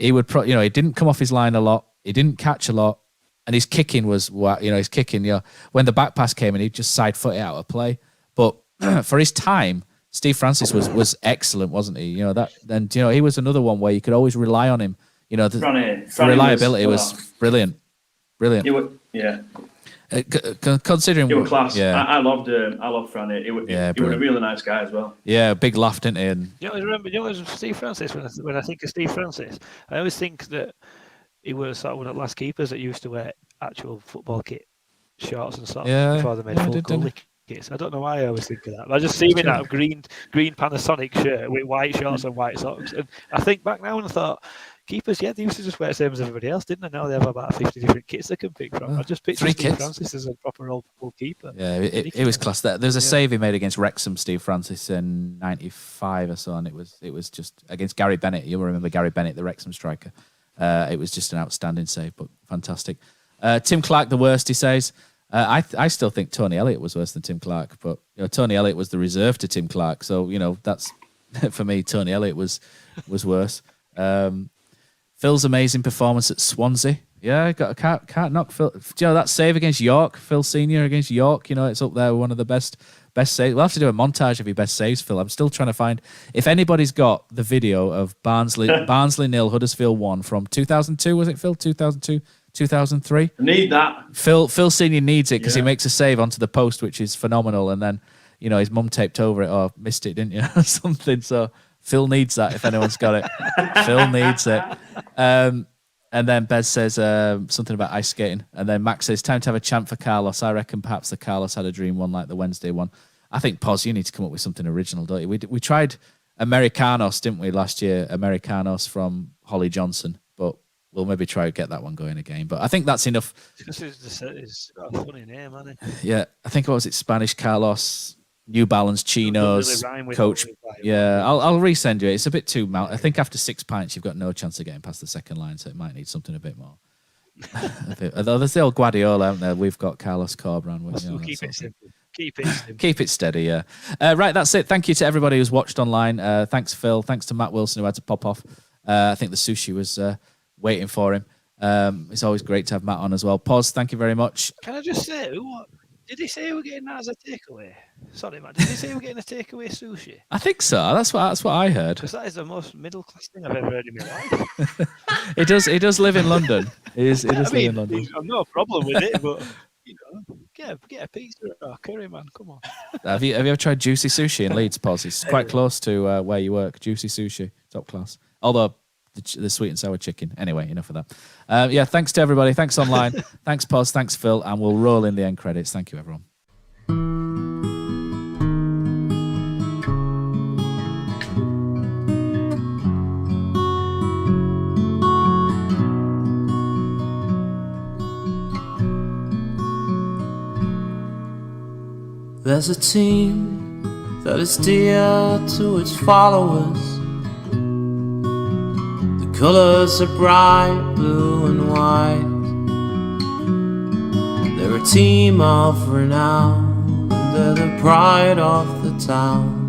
He would, he didn't come off his line a lot. He didn't catch a lot, and his kicking was, his kicking. When the back pass came in, he'd just side foot it out of play. But for his time, Steve Francis was excellent, wasn't he? He was another one where you could always rely on him. The reliability was brilliant. Yeah. Considering he was class. Yeah. I loved Franny. He was a really nice guy as well. Yeah, big laugh, didn't he? And Steve Francis. When I think of Steve Francis, I always think that he was sort of one of the last keepers that used to wear actual football kit, shorts and socks before they made full goalie kits. I don't know why I always think of that. But I just see him in that green Panasonic shirt with white shorts and white socks, and I think back now and I thought. Keepers, they used to just wear the same as everybody else, didn't they? Now they have about 50 different kits they can pick from. I just picture Steve Francis as a proper old keeper. Yeah, it was class. There's a save he made against Wrexham, Steve Francis, in '95 or so, and it was just against Gary Bennett. You'll remember Gary Bennett, the Wrexham striker. It was just an outstanding save, but fantastic. Tim Clark, the worst, he says. I still think Tony Elliott was worse than Tim Clark, but Tony Elliott was the reserve to Tim Clark, so that's for me. Tony Elliott was worse. Phil's amazing performance at Swansea. Yeah, can't knock Phil. That save against York, Phil Senior against York. It's up there, one of the best saves. We'll have to do a montage of your best saves, Phil. I'm still trying to find if anybody's got the video of Barnsley 0, Huddersfield 1 from 2002. Was it Phil? 2002. 2003. I need that. Phil Senior needs it because he makes a save onto the post, which is phenomenal. And then, his mum taped over it or missed it, didn't you? Or something. So Phil needs that if anyone's got it. Phil needs it. And then Bez says something about ice skating. And then Max says, time to have a chant for Carlos. I reckon perhaps the Carlos had a dream one like the Wednesday one. I think, Poz, you need to come up with something original, don't you? We tried Americanos, didn't we, last year? Americanos from Holly Johnson. But we'll maybe try to get that one going again. But I think that's enough. It's got a funny name, hasn't it? Yeah, I think, what was it? Spanish Carlos, New Balance Chinos, Coach. Yeah, I'll resend you it. It's a bit too I think after 6 pints, you've got no chance of getting past the second line, so it might need something a bit more. Although there's the old Guardiola, haven't there? We've got Carlos Corberan. Keep it simple. Keep it simple. Keep it steady, yeah. Right, that's it. Thank you to everybody who's watched online. Thanks, Phil. Thanks to Matt Wilson, who had to pop off. I think the sushi was waiting for him. It's always great to have Matt on as well. Poz, thank you very much. Can I just say, did he say we're getting that as a takeaway? Sorry, Matt. Did he say we're getting a takeaway sushi? I think so. That's what I heard. Because that is the most middle class thing I've ever heard in my life. He does live in London. He does live in London. I've no problem with it, but get a pizza or a curry, man. Come on. Have you ever tried Juicy Sushi in Leeds, Poz? It's quite close to where you work. Juicy Sushi, top class. Although the sweet and sour chicken. Anyway, enough of that. Thanks to everybody. Thanks online. Thanks, Poz. Thanks, Phil. And we'll roll in the end credits. Thank you, everyone. There's a team that is dear to its followers. The colours are bright blue and white. They're a team of renown, and they're the pride of the town.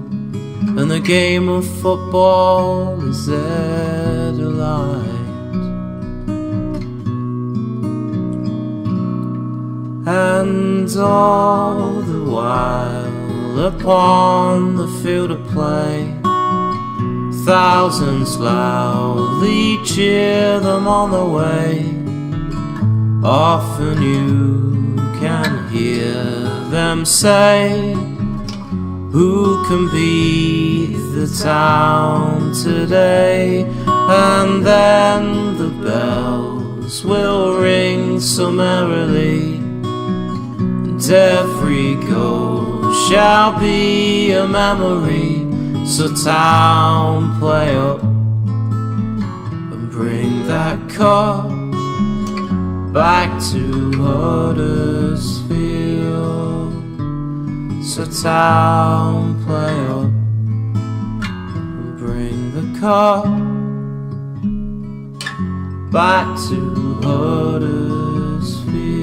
And the game of football is their delight. And all the while upon the field of play, thousands loudly cheer them on the way. Often you can hear them say, who can beat the town today? And then the bells will ring so merrily, and every goal shall be a memory. So town, play up and bring that cup back to Huddersfield. So town, play up and bring the cup back to Huddersfield.